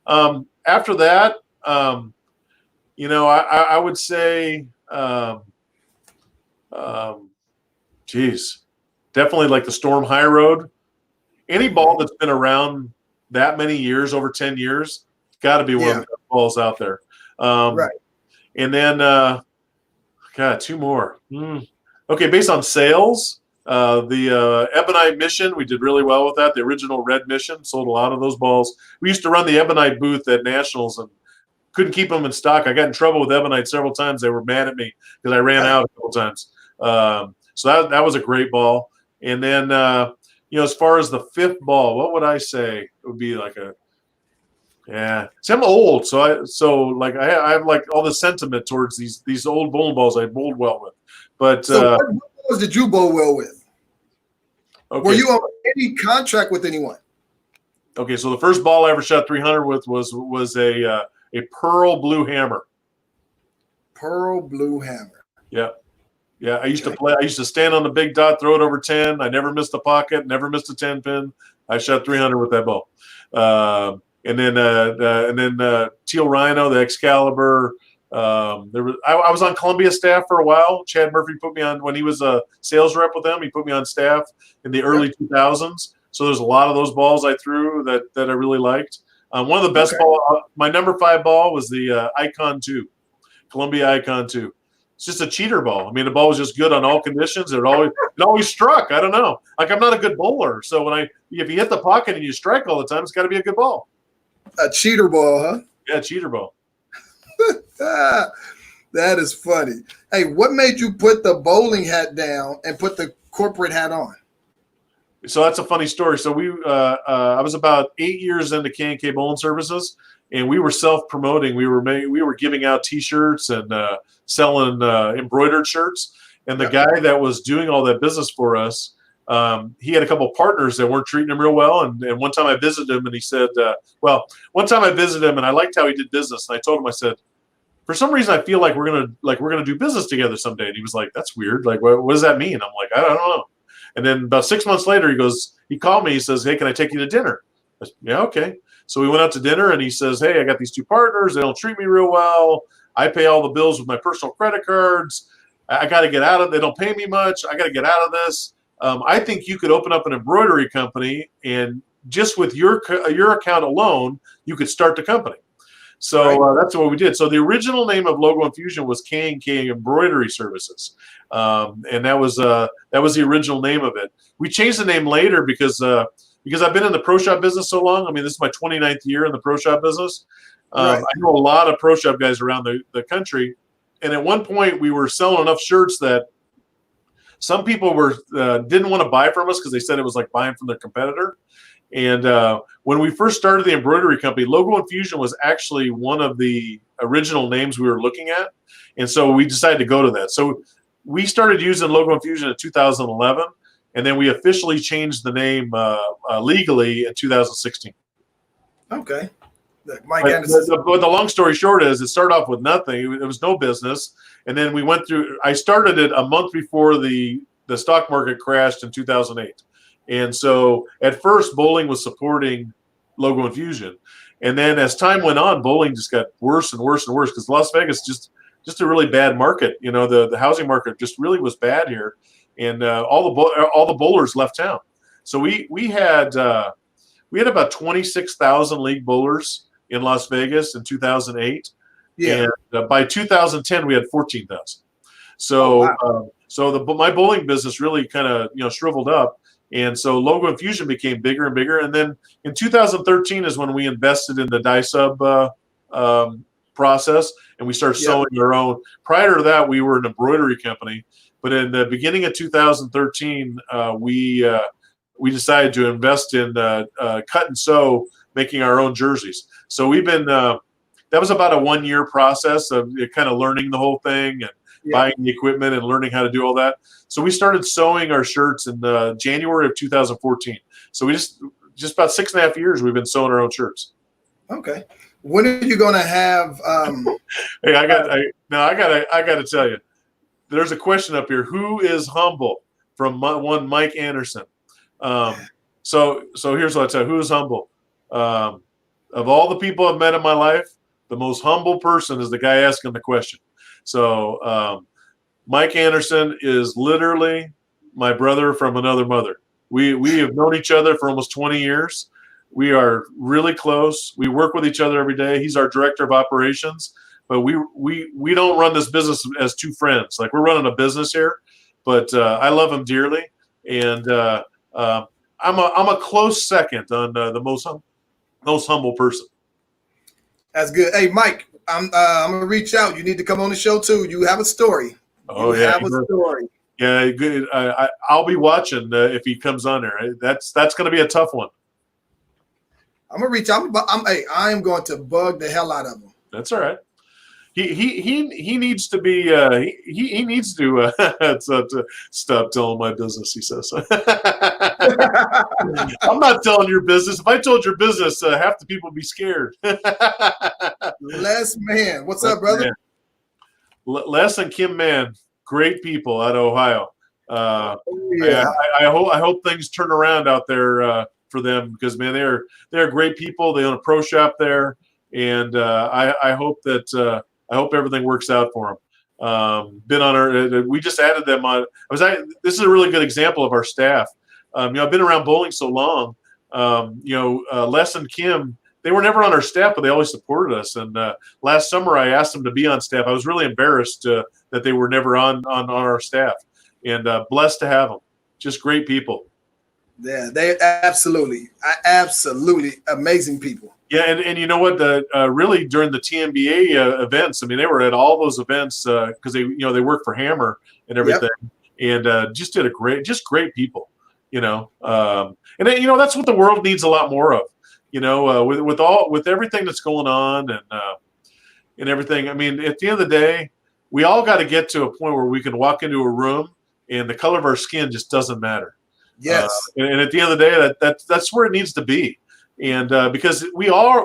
After that, I would say, definitely like the Storm High Road. Any ball that's been around that many years, over 10 years, got to be one of the best balls out there. Right. And then, two more. Okay, based on sales, the Ebonite Mission, we did really well with that. The original red Mission, sold a lot of those balls. We used to run the Ebonite booth at Nationals and couldn't keep them in stock. I got in trouble with Ebonite several times. They were mad at me because I ran out a couple times. So that was a great ball. And then, as far as the fifth ball, what would I say? It would be like see, I'm old, so I have like all the sentiment towards these old bowling balls I bowled well with. But so what balls did you bowl well with? Okay, were you on any contract with anyone? Okay, so the first ball I ever shot 300 with was a pearl blue hammer. Pearl blue hammer. Yeah. Yeah, I used to play. I used to stand on the big dot, throw it over 10. I never missed a pocket, never missed a 10 pin. I shot 300 with that ball. And then Teal Rhino, the Excalibur. I was on Columbia staff for a while. Chad Murphy put me on when he was a sales rep with them. He put me on staff in the early 2000s. So there's a lot of those balls I threw that I really liked. One of the best ball. My number 5 ball was the Icon 2, Columbia Icon 2. It's just a cheater ball. I mean, the ball was just good on all conditions. It always struck. I don't know. Like, I'm not a good bowler, so if you hit the pocket and you strike all the time, it's got to be a good ball. A cheater ball, huh? Yeah, cheater ball. That is funny. Hey, what made you put the bowling hat down and put the corporate hat on? So that's a funny story. So I was about 8 years into K&K Bowling Services, and we were self-promoting. We were giving out T-shirts and selling embroidered shirts. And the guy that was doing all that business for us, he had a couple of partners that weren't treating him real well. And one time I visited him, and he said, one time I visited him, and I liked how he did business. And I told him, I said, for some reason, I feel like we're gonna do business together someday. And he was like, that's weird. Like, what does that mean? I'm like, I don't know. And then about 6 months later, he called me. He says, hey, can I take you to dinner? I said, yeah, okay. So we went out to dinner, and he says, hey, I got these 2 partners. They don't treat me real well. I pay all the bills with my personal credit cards. I got to get out of. They don't pay me much. I got to get out of this. I think you could open up an embroidery company, and just with your account alone, you could start the company. So that's what we did. So the original name of Logo Infusion was K&K Embroidery Services, and that was the original name of it. We changed the name later because I've been in the pro shop business so long. I mean, this is my 29th year in the pro shop business. I know a lot of pro shop guys around the country, and at one point we were selling enough shirts that some people didn't want to buy from us because they said it was like buying from their competitor. And when we first started the embroidery company, Logo Infusion was actually one of the original names we were looking at. And so we decided to go to that. So we started using Logo Infusion in 2011, and then we officially changed the name legally in 2016. Okay. But the long story short is it started off with nothing. It was no business. And then we went through – I started it a month before the stock market crashed in 2008. And so at first, bowling was supporting Logo Infusion. And then as time went on, bowling just got worse and worse and worse because Las Vegas just a really bad market. You know, the housing market just really was bad here. And all the bowlers left town. So we had about 26,000 league bowlers in Las Vegas in 2008. Yeah. And by 2010, we had 14,000. So my bowling business really kind of shriveled up. And so Logo Infusion became bigger and bigger. And then in 2013 is when we invested in the dye sub process, and we started sewing our own. Prior to that, we were an embroidery company. But in the beginning of 2013, we decided to invest in cut and sew, making our own jerseys. So we've been that was about a 1-year process of kind of learning the whole thing and buying the equipment and learning how to do all that. So we started sewing our shirts in January of 2014. So we just about 6.5 years we've been sewing our own shirts. Okay. When are you gonna have? Hey, I gotta tell you. There's a question up here. Who is humble? From one Mike Anderson. So here's what I tell you. Who is humble? Of all the people I've met in my life, the most humble person is the guy asking the question. So Mike Anderson is literally my brother from another mother. We have known each other for almost 20 years. We are really close. We work with each other every day. He's our director of operations, but we don't run this business as two friends. Like, we're running a business here, but I love him dearly, and I'm a close second on the most humble person. That's good. Hey, Mike, I'm gonna reach out. You need to come on the show too. You have a story. Oh, you have a story. Yeah, good. I'll be watching if he comes on there. That's going to be a tough one. I'm gonna reach out. I am going to bug the hell out of him. That's all right. He needs to be he needs to stop telling my business. He says, "I'm not telling your business. If I told your business, half the people would be scared." Les Man, what's up, brother? Les and Kim Man, great people out of Ohio. Yeah. I hope things turn around out there for them, because man, they're great people. They own a pro shop there, and I hope that. I hope everything works out for them. Been on our, we just added them on. This is a really good example of our staff. I've been around bowling so long. Les and Kim, they were never on our staff, but they always supported us. And last summer, I asked them to be on staff. I was really embarrassed that they were never on our staff, and blessed to have them. Just great people. Yeah, they absolutely amazing people. Yeah, and you know what? Really during the TMBA events, I mean, they were at all those events because they work for Hammer and everything, and just did great people, and that's what the world needs a lot more of, with everything that's going on and everything. I mean, at the end of the day, we all got to get to a point where we can walk into a room and the color of our skin just doesn't matter. Yes, and at the end of the day, that's where it needs to be. And because we are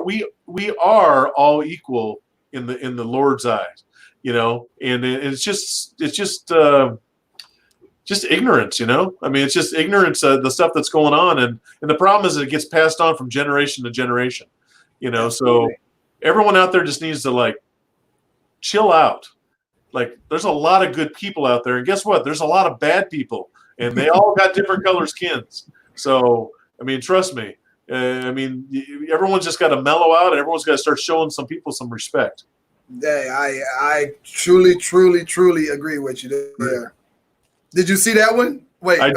all equal in the Lord's eyes, and it's just ignorance, I mean, it's just ignorance of the stuff that's going on, and the problem is that it gets passed on from generation to generation, So everyone out there just needs to chill out. Like, there's a lot of good people out there, and guess what? There's a lot of bad people, and they all got different color skins. So I mean, trust me. Everyone's just got to mellow out, and everyone's got to start showing some people some respect. Yeah, I truly agree with you there. Did you see that one? Wait, I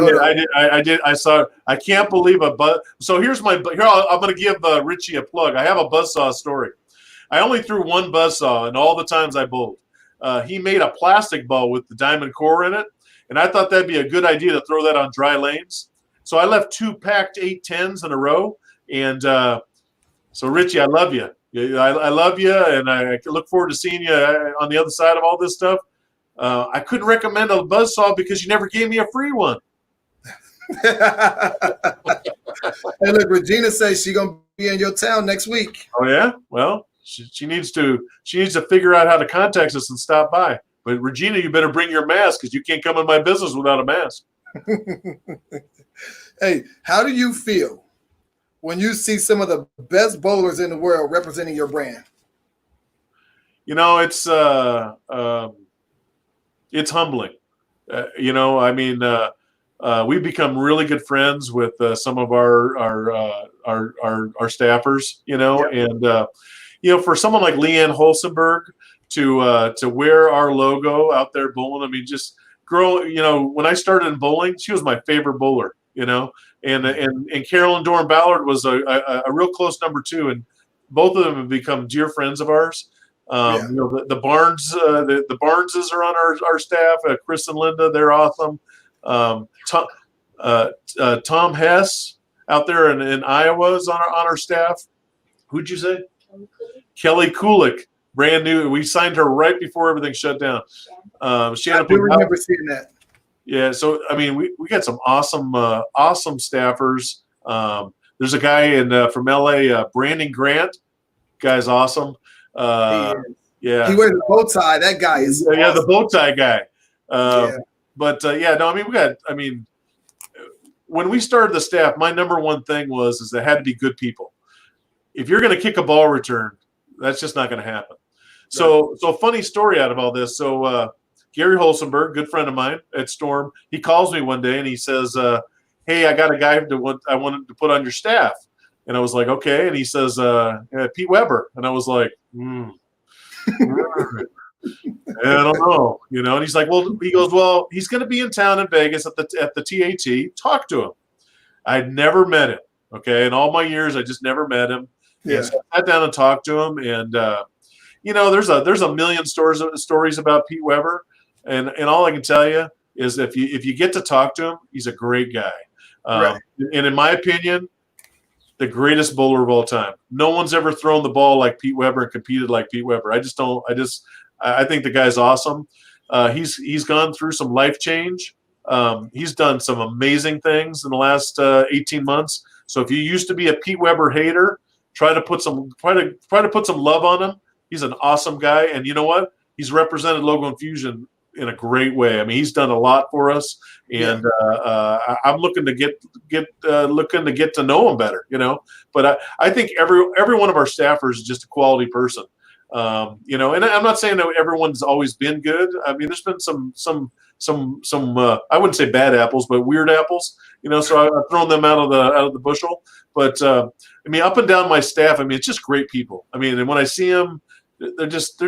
did. I saw. I can't believe a buzz. So I'm going to give Richie a plug. I have a buzzsaw story. I only threw one buzzsaw in all the times I bowled. He made a plastic ball with the diamond core in it, and I thought that'd be a good idea to throw that on dry lanes. So I left 2 packed 8-10s in a row, and so Richie, I love you. I love you, and I look forward to seeing you on the other side of all this stuff. I couldn't recommend a buzzsaw because you never gave me a free one. Hey, look, Regina says she's gonna be in your town next week. Oh yeah, well, she needs to figure out how to contact us and stop by. But Regina, you better bring your mask, because you can't come in my business without a mask. Hey, how do you feel when you see some of the best bowlers in the world representing your brand? It's humbling. We've become really good friends with some of our staffers, and for someone like Leanne Holsenberg to wear our logo out there bowling, I mean, just grow. When I started in bowling, she was my favorite bowler. And Carolyn Doran Ballard was a real close number 2, and both of them have become dear friends of ours. The Barnes, the Barneses are on our staff. Chris and Linda, they're awesome. Tom Hess out there in Iowa is on our staff. Who'd you say? Kelly Kulik, brand new. We signed her right before everything shut down. I do remember seeing that. Yeah, so I mean, we got some awesome staffers. There's a guy from LA, Brandon Grant. Guy's awesome. He Yeah. wears a bow tie. That guy is Yeah, the awesome. bow tie guy. Yeah. But yeah, no, I mean, when we started the staff, my number one thing is there had to be good people. If you're going to kick a ball return, that's just not going to happen. So funny story out of all this. So Gary Holsenberg, good friend of mine at Storm, he calls me one day and he says, "Hey, I got a guy I wanted to put on your staff." And I was like, "Okay." And he says, "Pete Weber." And I was like, I don't know, And he's like, "Well," he goes, "Well, he's going to be in town in Vegas at the TAT. Talk to him." I'd never met him. Okay, in all my years, I just never met him. Yeah. And so I sat down and talked to him, and there's a million stories about Pete Weber, and all I can tell you is if you get to talk to him, he's a great guy. Right. And in my opinion, the greatest bowler of all time. No one's ever thrown the ball like Pete Weber and competed like Pete Weber. I think the guy's awesome. He's gone through some life change. He's done some amazing things in the last 18 months. So if you used to be a Pete Weber hater, try to put some love on him. He's an awesome guy, and you know what? He's represented Logo Infusion in a great way. I mean, he's done a lot for us, and I'm looking to get to know him better. But I think every one of our staffers is just a quality person. And I'm not saying that everyone's always been good. I mean, there's been some I wouldn't say bad apples, but weird apples. So I've thrown them out of the bushel. But I mean, up and down my staff, I mean, it's just great people. I mean, and when I see them, they're just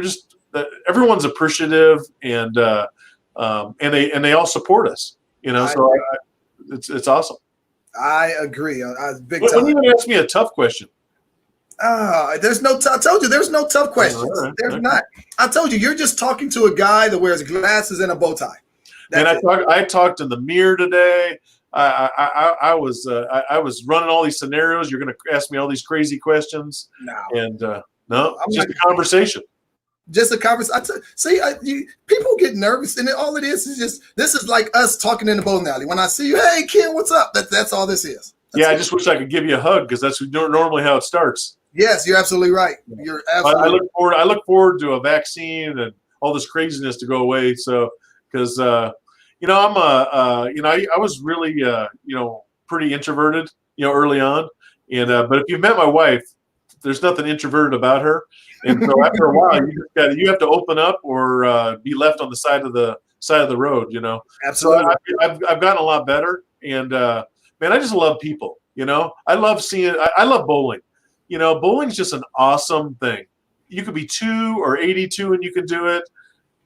everyone's appreciative, and they all support us. So it's awesome. I agree. Big When time. you gonna ask me a tough question? There's no. I told you there's no tough questions. Right. There's not. I told you you're just talking to a guy that wears glasses and a bow tie. And I talked in the mirror today. I was running all these scenarios. You're going to ask me all these crazy questions. No, it's just a conversation. Just a conversation. People get nervous, and all it is just this is like us talking in the bowling alley. When I see you, hey Ken, what's up? That's all this is. I just wish I could give you a hug because that's normally how it starts. Yes, you're absolutely right. You're absolutely. I look forward to a vaccine and all this craziness to go away. So because I was really pretty introverted early on, and but if you've met my wife, there's nothing introverted about her. And so after a while, you have to open up or be left on the side of the road. Absolutely. So I've gotten a lot better, and man, I just love people. I love seeing. I love bowling. Bowling's just an awesome thing. You could be 2 or 82 and you can do it.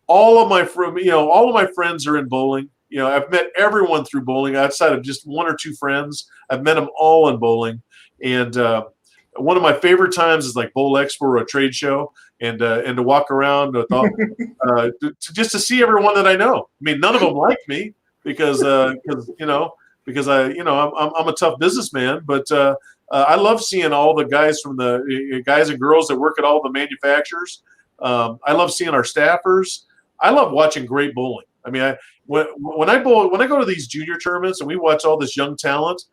All of my friends are in bowling. I've met everyone through bowling outside of just 1 or 2 friends. I've met them all in bowling, and one of my favorite times is like Bowl Expo or a trade show, and to walk around with all, just to see everyone that I know. I mean, none of them like me because I'm a tough businessman, but I love seeing all the guys from the guys and girls that work at all the manufacturers. I love seeing our staffers. I love watching great bowling. I mean, when I go to these junior tournaments and we watch all this young talent,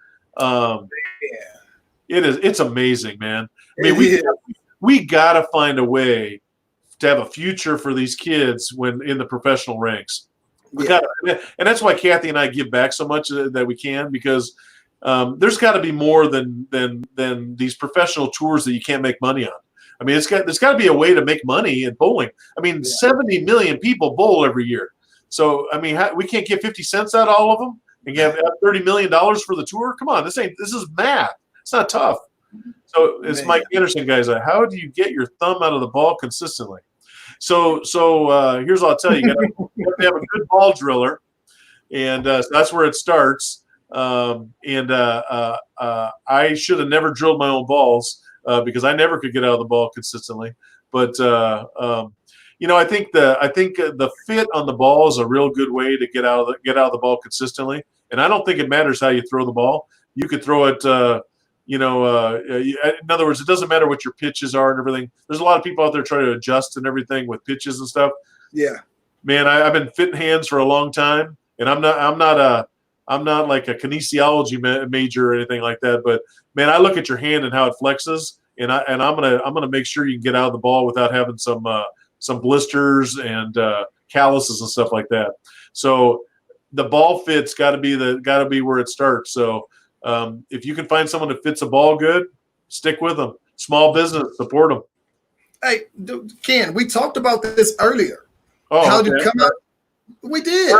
it's amazing, man. I mean, we got to find a way to have a future for these kids when in the professional ranks. And that's why Kathy and I give back so much that we can, because there's got to be more than these professional tours that you can't make money on. I mean, there's got to be a way to make money in bowling. I mean, 70 million people bowl every year. So, I mean, we can't get 50 cents out of all of them and get $30 million for the tour? Come on, this is math. It's not tough. So it's Mike Anderson, guys. How do you get your thumb out of the ball consistently? So here's what I'll tell you. You have to have a good ball driller, and so that's where it starts. I should have never drilled my own balls because I never could get out of the ball consistently. But I think the fit on the ball is a real good way to get out of the ball consistently. And I don't think it matters how you throw the ball. You could throw it. In other words, it doesn't matter what your pitches are and everything. There's a lot of people out there trying to adjust and everything with pitches and stuff. Yeah, man, I've been fitting hands for a long time, and I'm not like a kinesiology major or anything like that. But man, I look at your hand and how it flexes, and I'm gonna make sure you can get out of the ball without having some blisters and calluses and stuff like that. So the ball fit's got to be where it starts. So if you can find someone that fits a ball good, stick with them. Small business, support them. Hey, Ken, we talked about this earlier. Oh, how okay. to come out? We did.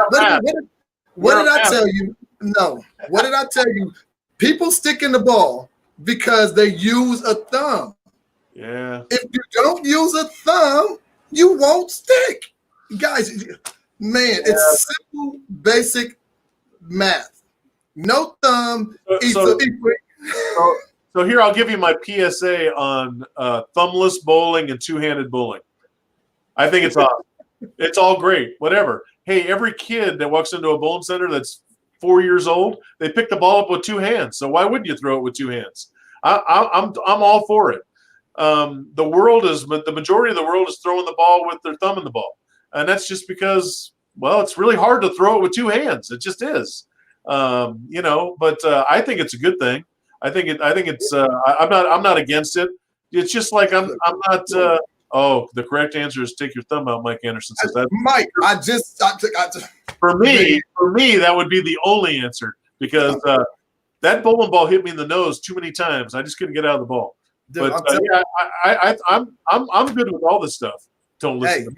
What did I tell you? No. What did I tell you? People stick in the ball because they use a thumb. Yeah. If you don't use a thumb, you won't stick. Guys, man, it's simple, basic math. No thumb equal. So here, I'll give you my PSA on thumbless bowling and two-handed bowling. I think it's awesome. It's all great, whatever. Hey, every kid that walks into a bowling center that's 4 years old, they pick the ball up with two hands. So why wouldn't you throw it with two hands? I'm all for it. The majority of the world is throwing the ball with their thumb in the ball, and that's just because, well, it's really hard to throw it with two hands. It just is, But I think it's a good thing. I think it's. I'm not against it. It's just like I'm not. The correct answer is take your thumb out, Mike Anderson says that. Mike, For me, that would be the only answer because that bowling ball hit me in the nose too many times. I just couldn't get out of the ball. Dude, But I'm good with all this stuff. Don't listen to me.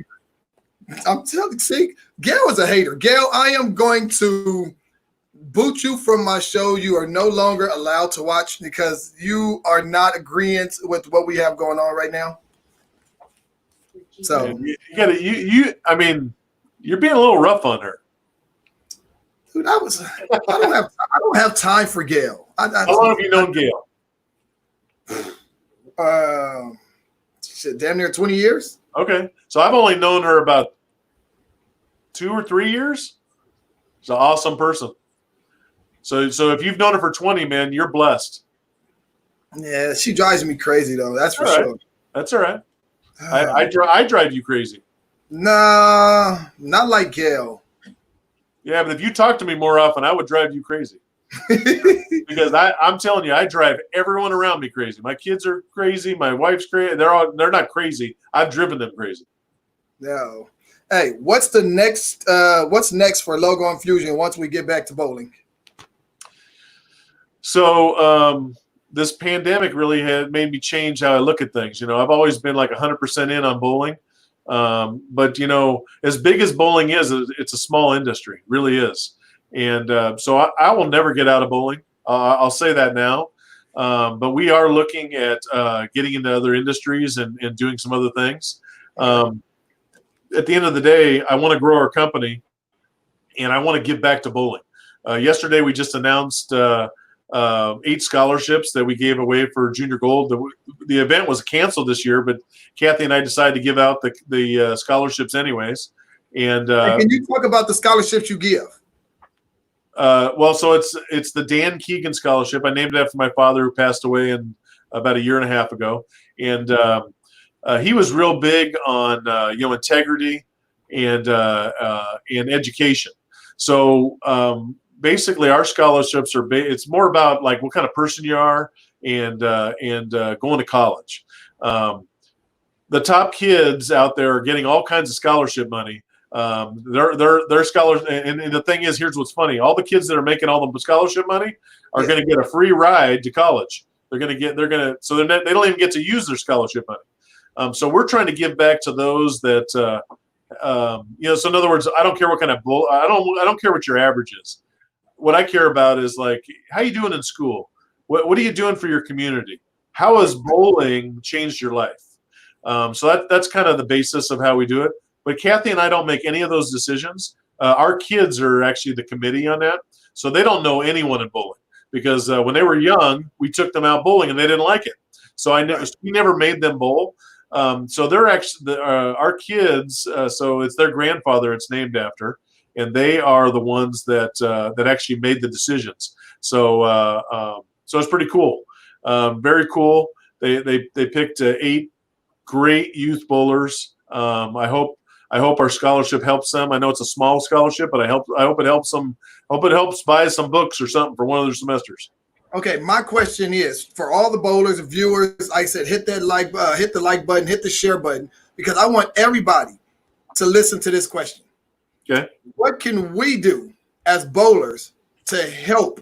I'm telling you, see, Gail is a hater. Gail, I am going to boot you from my show. You are no longer allowed to watch because you are not agreeing with what we have going on right now. So I mean, you're being a little rough on her. Dude, I don't have time for Gail. How long have you known Gail? Damn near 20 years. Okay, so I've only known her about 2 or 3 years. She's an awesome person. So if you've known her for 20, man, you're blessed. Yeah, she drives me crazy though. That's for sure. That's all right. I drive you crazy. Nah, not like Gail. Yeah, but if you talk to me more often, I would drive you crazy. Because I'm telling you, I drive everyone around me crazy. My kids are crazy. My wife's crazy. They're not crazy. I've driven them crazy. No. Hey, what's next for Logo Infusion once we get back to bowling? So this pandemic really had made me change how I look at things. I've always been like 100% in on bowling. But as big as bowling is, it's a small industry, really is. And so I will never get out of bowling. I'll say that now. But we are looking at getting into other industries and doing some other things. At the end of the day, I want to grow our company, and I want to give back to bowling. Yesterday, we just announced 8 scholarships that we gave away for Junior Gold. The event was canceled this year, but Kathy and I decided to give out the scholarships anyways. And can you talk about the scholarships you give? So it's the Dan Keegan Scholarship. I named it after my father who passed away about 1.5 years ago. And he was real big on integrity and education. So basically, our scholarships are it's more about like what kind of person you are and going to college. The top kids out there are getting all kinds of scholarship money. They're scholars, and the thing is, here's what's funny: all the kids that are making all the scholarship money are going to get a free ride to college. So they don't even get to use their scholarship money. So we're trying to give back to those that so in other words, I don't care what kind of I don't care what your average is. What I care about is like, how you doing in school? What are you doing for your community? How has bowling changed your life? So that's kind of the basis of how we do it. But Kathy and I don't make any of those decisions. Our kids are actually the committee on that. So they don't know anyone in bowling because when they were young, we took them out bowling and they didn't like it. So we never made them bowl. So they're actually our kids. So it's their grandfather it's named after. And they are the ones that actually made the decisions. So so it's pretty cool, very cool. They picked 8 great youth bowlers. I hope our scholarship helps them. I know it's a small scholarship, but I hope it helps them. Hope it helps buy some books or something for one of their semesters. Okay, my question is for all the bowlers and viewers. I said hit that hit the like button, hit the share button, because I want everybody to listen to this question. Okay. What can we do as bowlers to help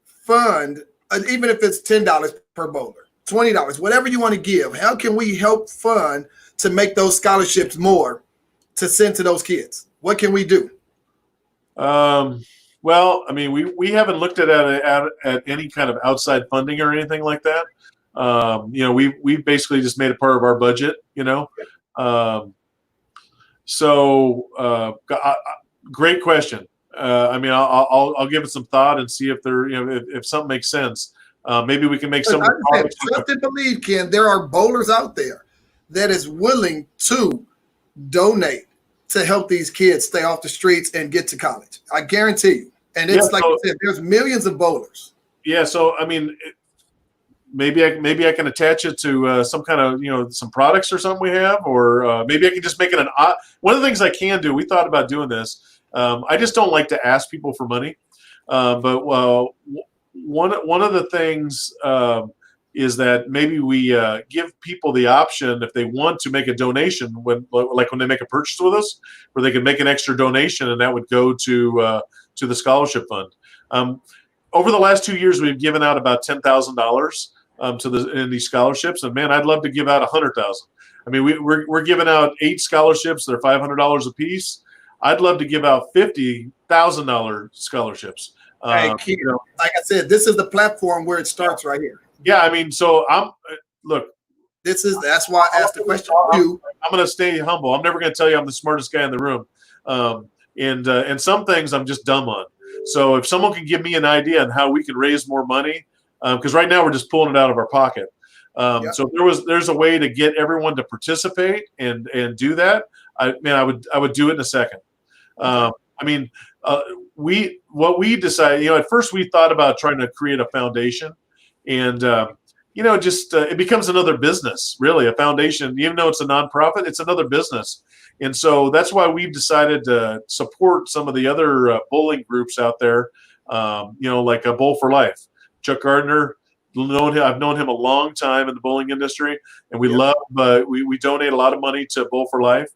fund, even if it's $10 per bowler, $20, whatever you want to give? How can we help fund to make those scholarships more to send to those kids? What can we do? Well, I mean, we haven't looked at any kind of outside funding or anything like that. We basically just made it part of our budget. Great question. I mean, I'll give it some thought and see if if something makes sense. Maybe we can make some. Trust and believe, Ken. There are bowlers out there that is willing to donate to help these kids stay off the streets and get to college. I guarantee you. And it's you said, there's millions of bowlers. Yeah. So, I mean, maybe I can attach it to some kind of, some products or something we have, or maybe I can just make it one of the things I can do, we thought about doing this. I just don't like to ask people for money. But one of the things is that maybe we give people the option, if they want to make a donation, when they make a purchase with us, where they can make an extra donation, and that would go to the scholarship fund. Over the last 2 years, we've given out about $10,000 in these scholarships, and man, I'd love to give out 100,000. I mean, we're giving out 8 scholarships; they're $500 a piece. I'd love to give out $50,000 scholarships. Hey, Keegan, like I said, this is the platform where it starts right here. Yeah, I mean, so look. That's why I asked the question. I'm going to stay humble. I'm never going to tell you I'm the smartest guy in the room. And some things I'm just dumb on. So if someone can give me an idea on how we can raise more money, because right now we're just pulling it out of our pocket. So there's a way to get everyone to participate and do that. I would do it in a second. What we decided, at first we thought about trying to create a foundation, and it becomes another business, really. A foundation, even though it's a nonprofit, it's another business. And so that's why we've decided to support some of the other bowling groups out there, like a Bowl for Life. Chuck Gardner, I've known him a long time in the bowling industry, and we donate a lot of money to Bowl for Life.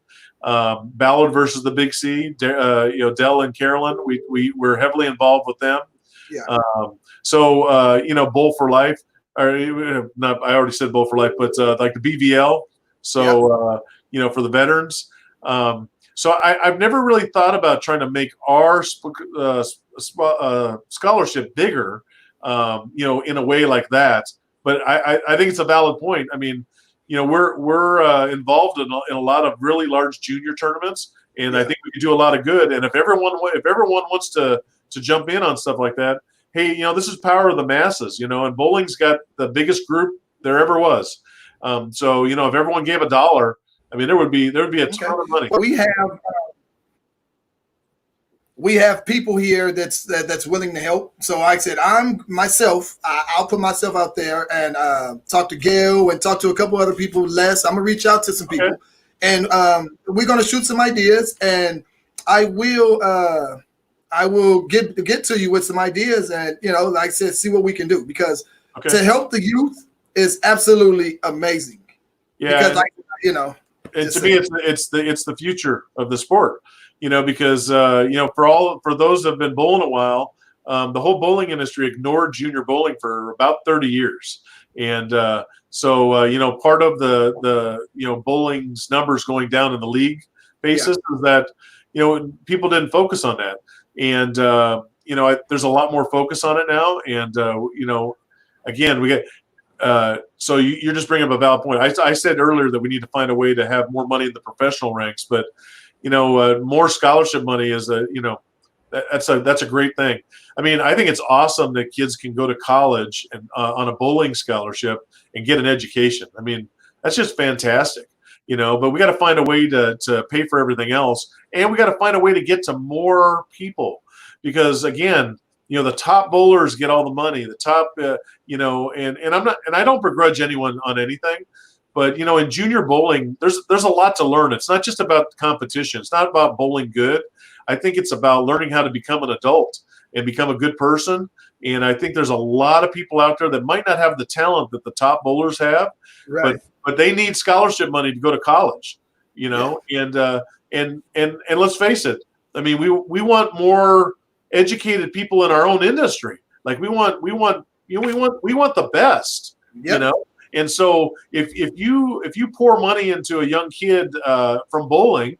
Ballard versus the Big C, Dell and Carolyn, we're heavily involved with them. Yeah. Bowl for Life, or not, I already said Bowl for Life, but like the BVL. So, for the veterans. So I've never really thought about trying to make our scholarship bigger, in a way like that. But I think it's a valid point. I mean, we're involved in a lot of really large junior tournaments, and I think we can do a lot of good. And if everyone wants to jump in on stuff like that, hey, this is power of the masses, and bowling's got the biggest group there ever was. So if everyone gave $1, I mean, there would be a ton of money. We have people here that's willing to help. So like I said, I'll put myself out there and talk to Gail and talk to a couple other people. I'm gonna reach out to some people, and we're gonna shoot some ideas, and I will get to you with some ideas, and like I said, see what we can do, because to help the youth is absolutely amazing. Yeah, because and to me, it's the future of the sport. Because for those that have been bowling a while, the whole bowling industry ignored junior bowling for about 30 years, and part of the bowling's numbers going down in the league basis is that people didn't focus on that, and there's a lot more focus on it now, and again we get. So you're just bringing up a valid point. I said earlier that we need to find a way to have more money in the professional ranks, but more scholarship money is that's a great thing. I mean, I think it's awesome that kids can go to college and on a bowling scholarship and get an education. I mean, that's just fantastic, but we got to find a way to pay for everything else, and we got to find a way to get to more people, because again, the top bowlers get all the money. The top, and I don't begrudge anyone on anything, but in junior bowling, there's a lot to learn. It's not just about competition. It's not about bowling good. I think it's about learning how to become an adult. and become a good person. And I think there's a lot of people out there that might not have the talent that the top bowlers have, Right. but they need scholarship money to go to college, and let's face it. I mean, we want more educated people in our own industry. Like we want the best, Yep. And so if you pour money into a young kid from bowling,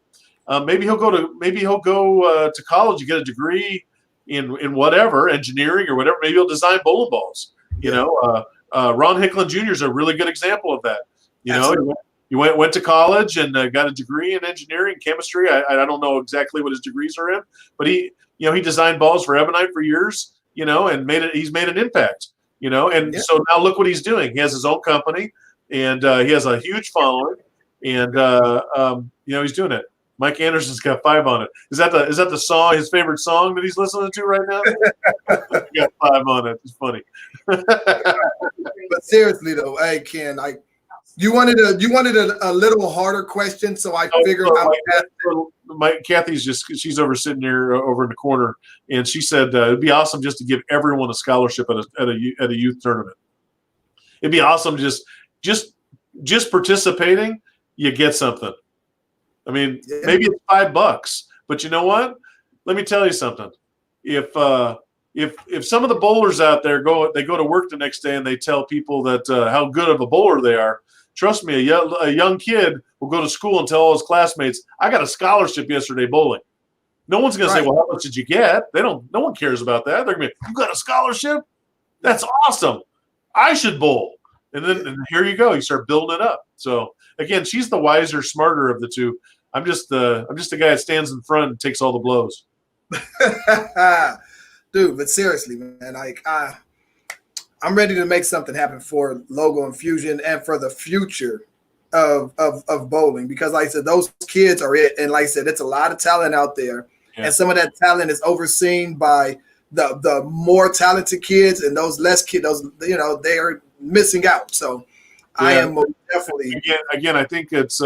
maybe he'll go to college and get a degree in whatever, engineering or whatever. Maybe he'll design bowling balls. Ron Hicklin Jr. is a really good example of that. He went to college and got a degree in engineering, chemistry. I don't know exactly what his degrees are in, but he designed balls for Ebonite for years, and he's made an impact, So now look what he's doing. He has his own company, and he has a huge following, and he's doing it. Mike Anderson's got 5 on it. Is that the song, his favorite song that he's listening to right now? He got 5 on it. It's funny. But seriously though, hey Ken, you wanted a little harder question, so I figured Kathy's she's sitting here over in the corner, and she said it'd be awesome just to give everyone a scholarship at a youth tournament. It'd be awesome just participating, you get something. I mean, maybe it's $5, but you know what? Let me tell you something. If some of the bowlers out there go to work the next day and they tell people that how good of a bowler they are, trust me, a young kid will go to school and tell all his classmates, "I got a scholarship yesterday bowling." No one's going to say, "Well, how much did you get?" No one cares about that. They're going to be, "You got a scholarship? That's awesome. I should bowl." And then here you go. You start building it up. So again, she's the wiser, smarter of the two. I'm just the guy that stands in front and takes all the blows. Dude, but seriously, man, I'm ready to make something happen for Logo Infusion and for the future of bowling, because like I said, those kids are it. And like I said, it's a lot of talent out there. Yeah. And some of that talent is overseen by the more talented kids, and those less kids, they are missing out. So yeah. I am definitely again. I think it's.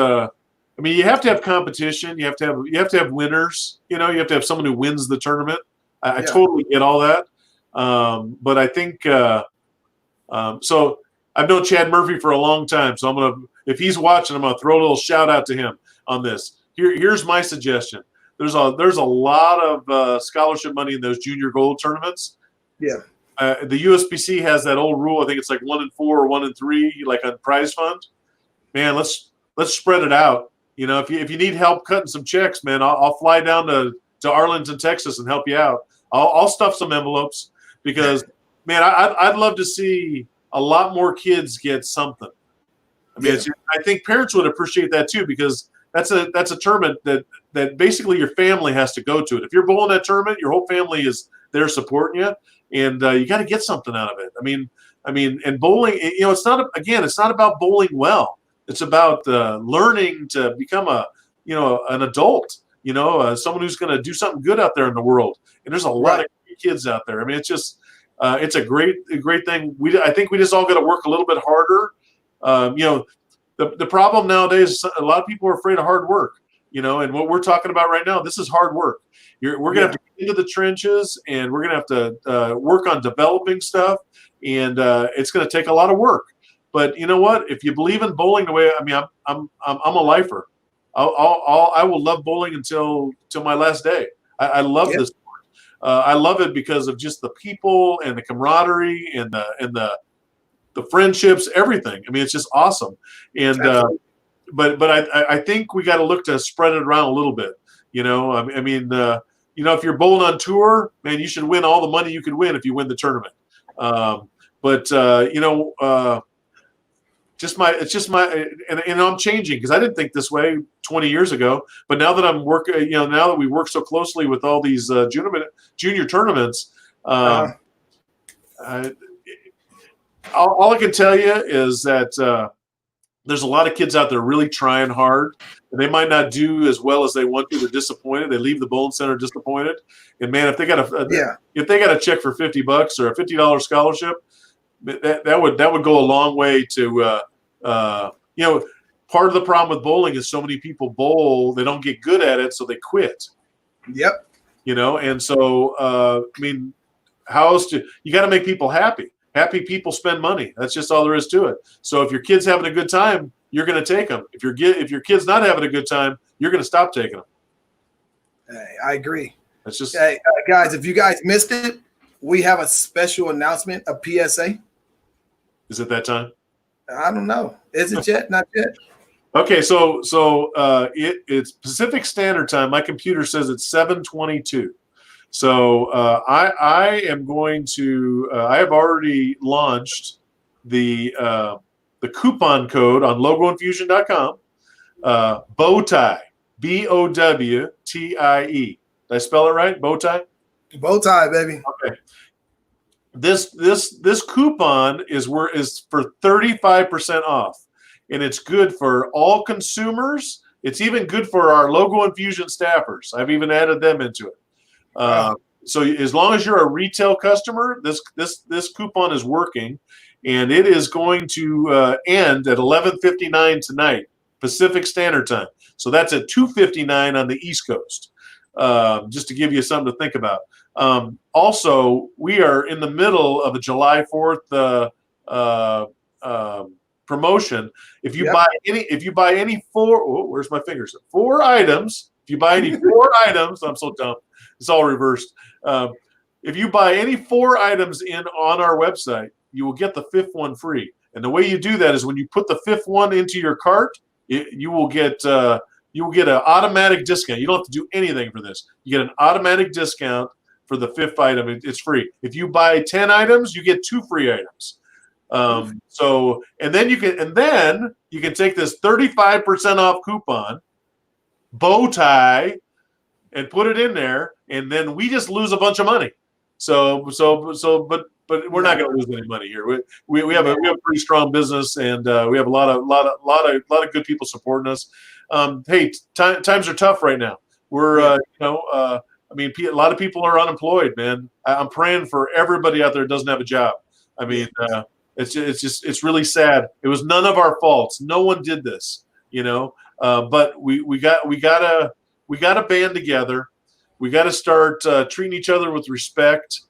You have to have competition. You have to have winners. You have to have someone who wins the tournament. I totally get all that. But I think so. I've known Chad Murphy for a long time, so if he's watching, I'm gonna throw a little shout out to him on this. Here's my suggestion. There's a lot of scholarship money in those junior gold tournaments. Yeah. The USBC has that old rule. I think it's like 1 in 4 or 1 in 3, like on prize fund. Man, let's spread it out. If you need help cutting some checks, man, I'll fly down to Arlington, Texas, and help you out. I'll stuff some envelopes, because, man, I'd love to see a lot more kids get something. I think parents would appreciate that too, because that's a tournament that basically your family has to go to it. If you're bowling that tournament, your whole family is there supporting you, and you got to get something out of it. And bowling, it's not about bowling well. It's about learning to become an adult, someone who's going to do something good out there in the world. And there's a lot of kids out there. It's just, it's a great thing. I think we just all got to work a little bit harder. The problem nowadays is a lot of people are afraid of hard work, and what we're talking about right now, this is hard work. We're going to have to get into the trenches, and we're going to have to work on developing stuff, and it's going to take a lot of work. But you know what? If you believe in bowling the way I'm a lifer. I will love bowling until my last day. I love this sport. I love it because of just the people and the camaraderie and the friendships, everything. It's just awesome. And but I think we got to look to spread it around a little bit. If you're bowling on tour, man, you should win all the money you could win if you win the tournament. It's just my and I'm changing, because I didn't think this way 20 years ago. But now that I'm working, now that we work so closely with all these junior tournaments, all I can tell you is that there's a lot of kids out there really trying hard, and they might not do as well as they want to. They're disappointed. They leave the bowling center disappointed. And man, if they got a check for $50 or a $50 scholarship, that would go a long way to part of the problem with bowling is so many people bowl, they don't get good at it, so they quit. Yep. And so I mean, how else you got to make people happy? Happy people spend money. That's just all there is to it. So if your kid's having a good time, you're going to take them. If your kid's not having a good time, you're going to stop taking them. Hey, I agree. That's just hey, guys. If you guys missed it, we have a special announcement, a PSA. Is it that time? I don't know. Is it yet? Not yet. Okay, so it's Pacific Standard Time. My computer says it's 7:22. So I am going to. I have already launched the coupon code on logoinfusion.com. Bowtie, Bowtie. Did I spell it right? Bowtie. Bowtie, baby. Okay. This coupon is for 35% off, and it's good for all consumers. It's even good for our Logo Infusion staffers. I've even added them into it. So as long as you're a retail customer, this coupon is working, and it is going to end at 11:59 tonight, Pacific Standard Time. So that's at 2:59 on the East Coast. Just to give you something to think about. Also, we are in the middle of a July 4th promotion. If you buy any where's my fingers? 4 items. If you buy any 4 items, I'm so dumb. It's all reversed. If you buy any 4 items on our website, you will get the 5th one free. And the way you do that is when you put the 5th one into your cart, you will get an automatic discount. You don't have to do anything for this. You get an automatic discount for the 5th item. It's free. If you buy 10 items, you get 2 free items. And then you can take this 35% off coupon, Bowtie, and put it in there, and then we just lose a bunch of money. But we're not going to lose any money here. We have a pretty strong business, and we have a lot of good people supporting us. Hey, times are tough right now. We're I mean, a lot of people are unemployed, man. I'm praying for everybody out there that doesn't have a job. I mean, it's really sad. It was none of our faults. No one did this, but we got to band together. We got to start treating each other with respect.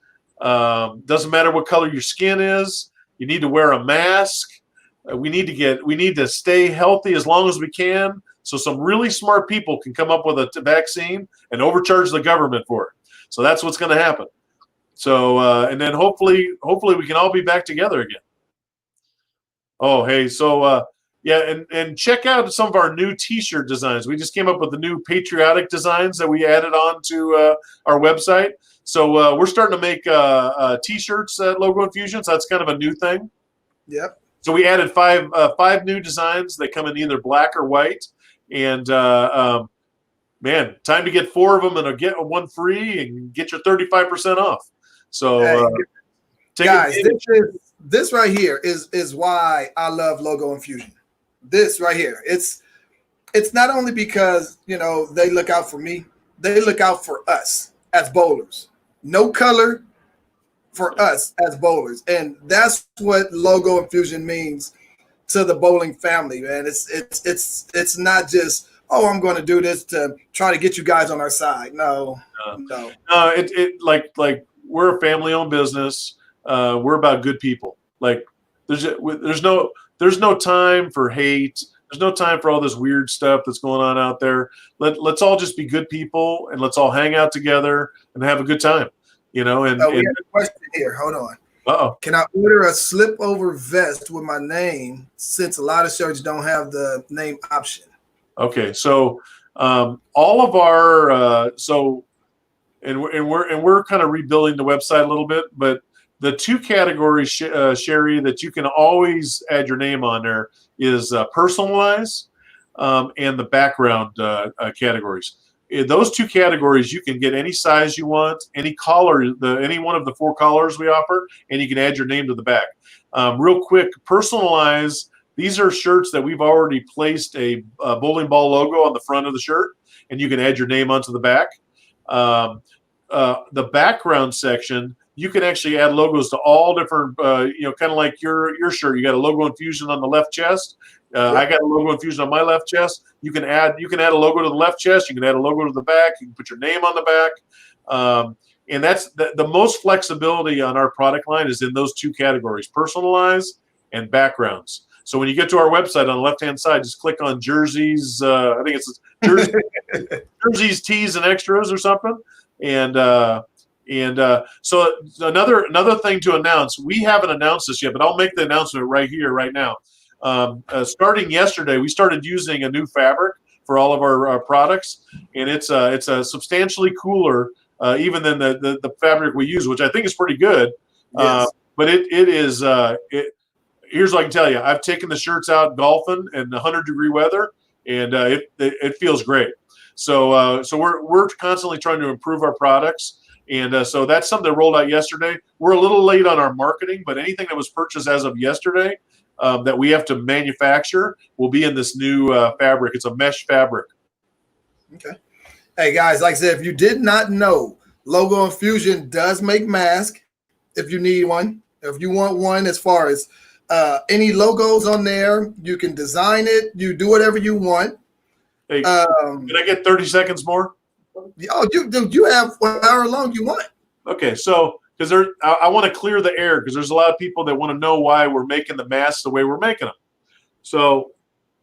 Doesn't matter what color your skin is. You need to wear a mask. We need to stay healthy as long as we can, so some really smart people can come up with a vaccine and overcharge the government for it. So that's what's going to happen. So and then hopefully we can all be back together again. Oh, hey, so and check out some of our new T-shirt designs. We just came up with the new patriotic designs that we added on to our website. So we're starting to make T-shirts at Logo Infusion. So that's kind of a new thing. Yep. So we added 5 new designs. They come in either black or white. And man, time to get 4 of them and get 1 free and get your 35% off. So guys, this right here is why I love Logo Infusion. This right here, it's not only because they look out for me, they look out for us as bowlers. No color for us as bowlers, and that's what Logo Infusion means to the bowling family, man. It's not just, oh, I'm going to do this to try to get you guys on our side. No. It like we're a family-owned business. We're about good people. Like there's no time for hate. There's no time for all this weird stuff that's going on out there. Let's all just be good people, and let's all hang out together and have a good time. And we have a question here. Hold on. Uh-oh. Can I order a slip over vest with my name, since a lot of shirts don't have the name option? Okay, so all of our we're kind of rebuilding the website a little bit, but the 2 categories, Sherry, that you can always add your name on there is personalize and the background categories. In those 2 categories, you can get any size you want, any collar, any one of the 4 collars we offer, and you can add your name to the back. Real quick, personalize. These are shirts that we've already placed a bowling ball logo on the front of the shirt, and you can add your name onto the back. The background section, you can actually add logos to all different, kind of like your shirt. You got a logo Infusion on the left chest. I got a logo Infusion on my left chest. You can add a logo to the left chest. You can add a logo to the back. You can put your name on the back. And that's the most flexibility on our product line is in those two categories: personalized and backgrounds. So when you get to our website on the left-hand side, just click on jerseys. I think it's jerseys, tees, and extras or something. And so another thing to announce. We haven't announced this yet, but I'll make the announcement right here, right now. Starting yesterday, we started using a new fabric for all of our products, and it's a substantially cooler even than the fabric we use, which I think is pretty good. Yes. But it is. Here's what I can tell you. I've taken the shirts out golfing in 100-degree weather, and it feels great. So we're constantly trying to improve our products, and so that's something that rolled out yesterday. We're a little late on our marketing, but anything that was purchased as of yesterday that we have to manufacture will be in this new fabric. It's a mesh fabric. Okay. Hey guys, like I said, if you did not know, Logo Infusion does make masks. If you need one, if you want one, as far as any logos on there, you can design it. You do whatever you want. Hey, can I get 30 seconds more? Oh, you have however long you want. Okay, so because I want to clear the air because there's a lot of people that want to know why we're making the masks the way we're making them. So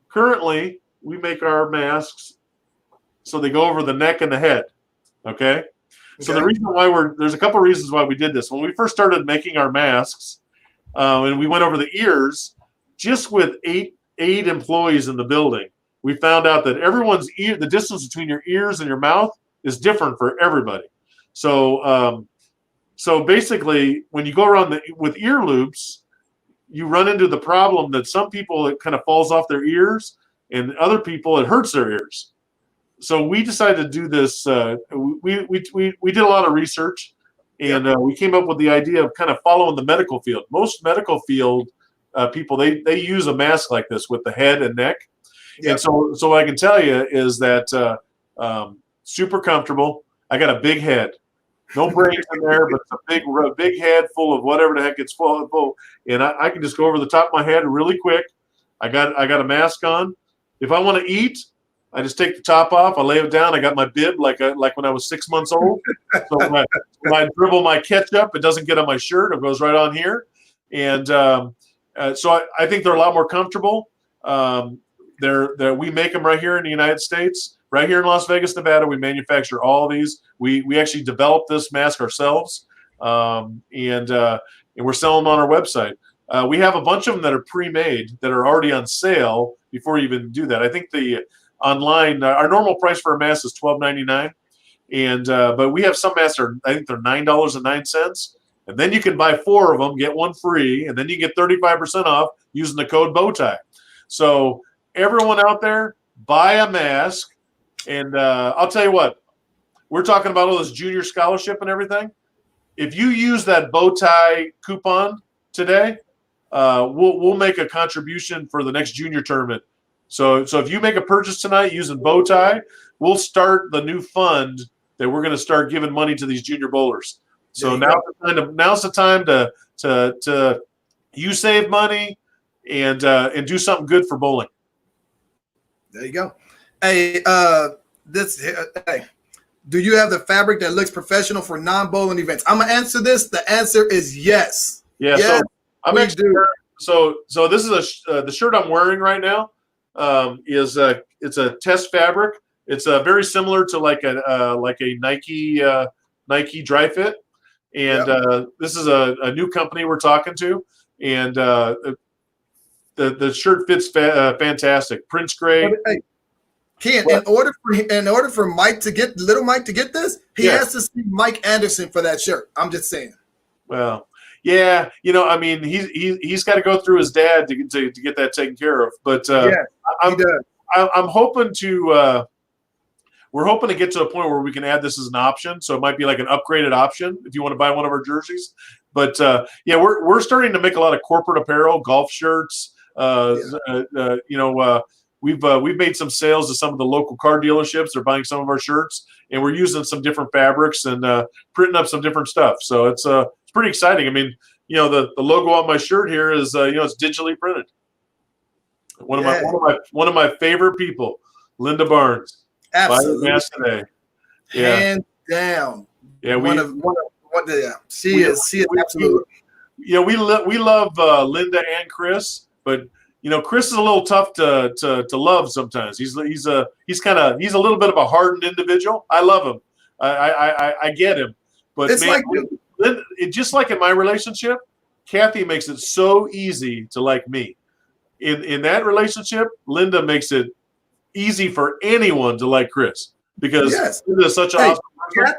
currently, we make our masks so they go over the neck and the head. Okay. So the reason why there's a couple of reasons why we did this. When we first started making our masks, and we went over the ears, just with eight employees in the building, we found out that everyone's ear, the distance between your ears and your mouth is different for everybody. So basically, when you go around with ear loops, you run into the problem that some people it kind of falls off their ears, and other people it hurts their ears. So we decided to do this. We did a lot of research, and we came up with the idea of kind of following the medical field. Most medical field people they use a mask like this with the head and neck. Yep. And so what I can tell you is that super comfortable. I got a big head, no brains in there, but it's a big head full of whatever the heck it's full of, and I can just go over the top of my head really quick. I got a mask on. If I want to eat, I just take the top off. I lay it down. I got my bib like when I was 6 months old. So when I dribble my ketchup, it doesn't get on my shirt. It goes right on here. And so I think they're a lot more comfortable. We make them right here in the United States, right here in Las Vegas, Nevada. We manufacture all of these. We actually developed this mask ourselves, and we're selling them on our website. We have a bunch of them that are pre-made that are already on sale before you even do that. I think online, our normal price for a mask is $12.99, and but we have some masks I think they're $9.09, and then you can buy 4 of them, get 1 free, and then you get 35% off using the code Bowtie. So everyone out there, buy a mask, and I'll tell you what, we're talking about all this junior scholarship and everything. If you use that Bowtie coupon today, we'll make a contribution for the next junior tournament. So if you make a purchase tonight using Bowtie, we'll start the new fund that we're going to start giving money to these junior bowlers. So now's the time to you save money and do something good for bowling. There you go. Hey, do you have the fabric that looks professional for non-bowling events? I'm gonna answer this. The answer is yes. Yeah. Yes, so I'm actually so this is the shirt I'm wearing right now. It's a test fabric. It's very similar to like a Nike dry fit, and this is a new company we're talking to, and the shirt fits fantastic. Prince gray. Hey, Ken, in order for Mike to get little Mike to get this, he has to see Mike Anderson for that shirt. I'm just saying. Well, yeah, I mean, he's got to go through his dad to get that taken care of. But I'm hoping to. We're hoping to get to a point where we can add this as an option. So it might be like an upgraded option if you want to buy one of our jerseys. But we're starting to make a lot of corporate apparel, golf shirts. We've made some sales to some of the local car dealerships. They're buying some of our shirts, and we're using some different fabrics and printing up some different stuff. So it's pretty exciting. I mean, the logo on my shirt here is it's digitally printed. One of my favorite people, Linda Barnes. Absolutely. Buy your mask today. Yeah. Hands down. Yeah, she is absolutely. We love Linda and Chris, but Chris is a little tough to love sometimes. He's a little bit of a hardened individual. I love him. I get him, but it's like just like in my relationship, Kathy makes it so easy to like me. In that relationship, Linda makes it easy for anyone to like Chris because Linda is such an awesome person.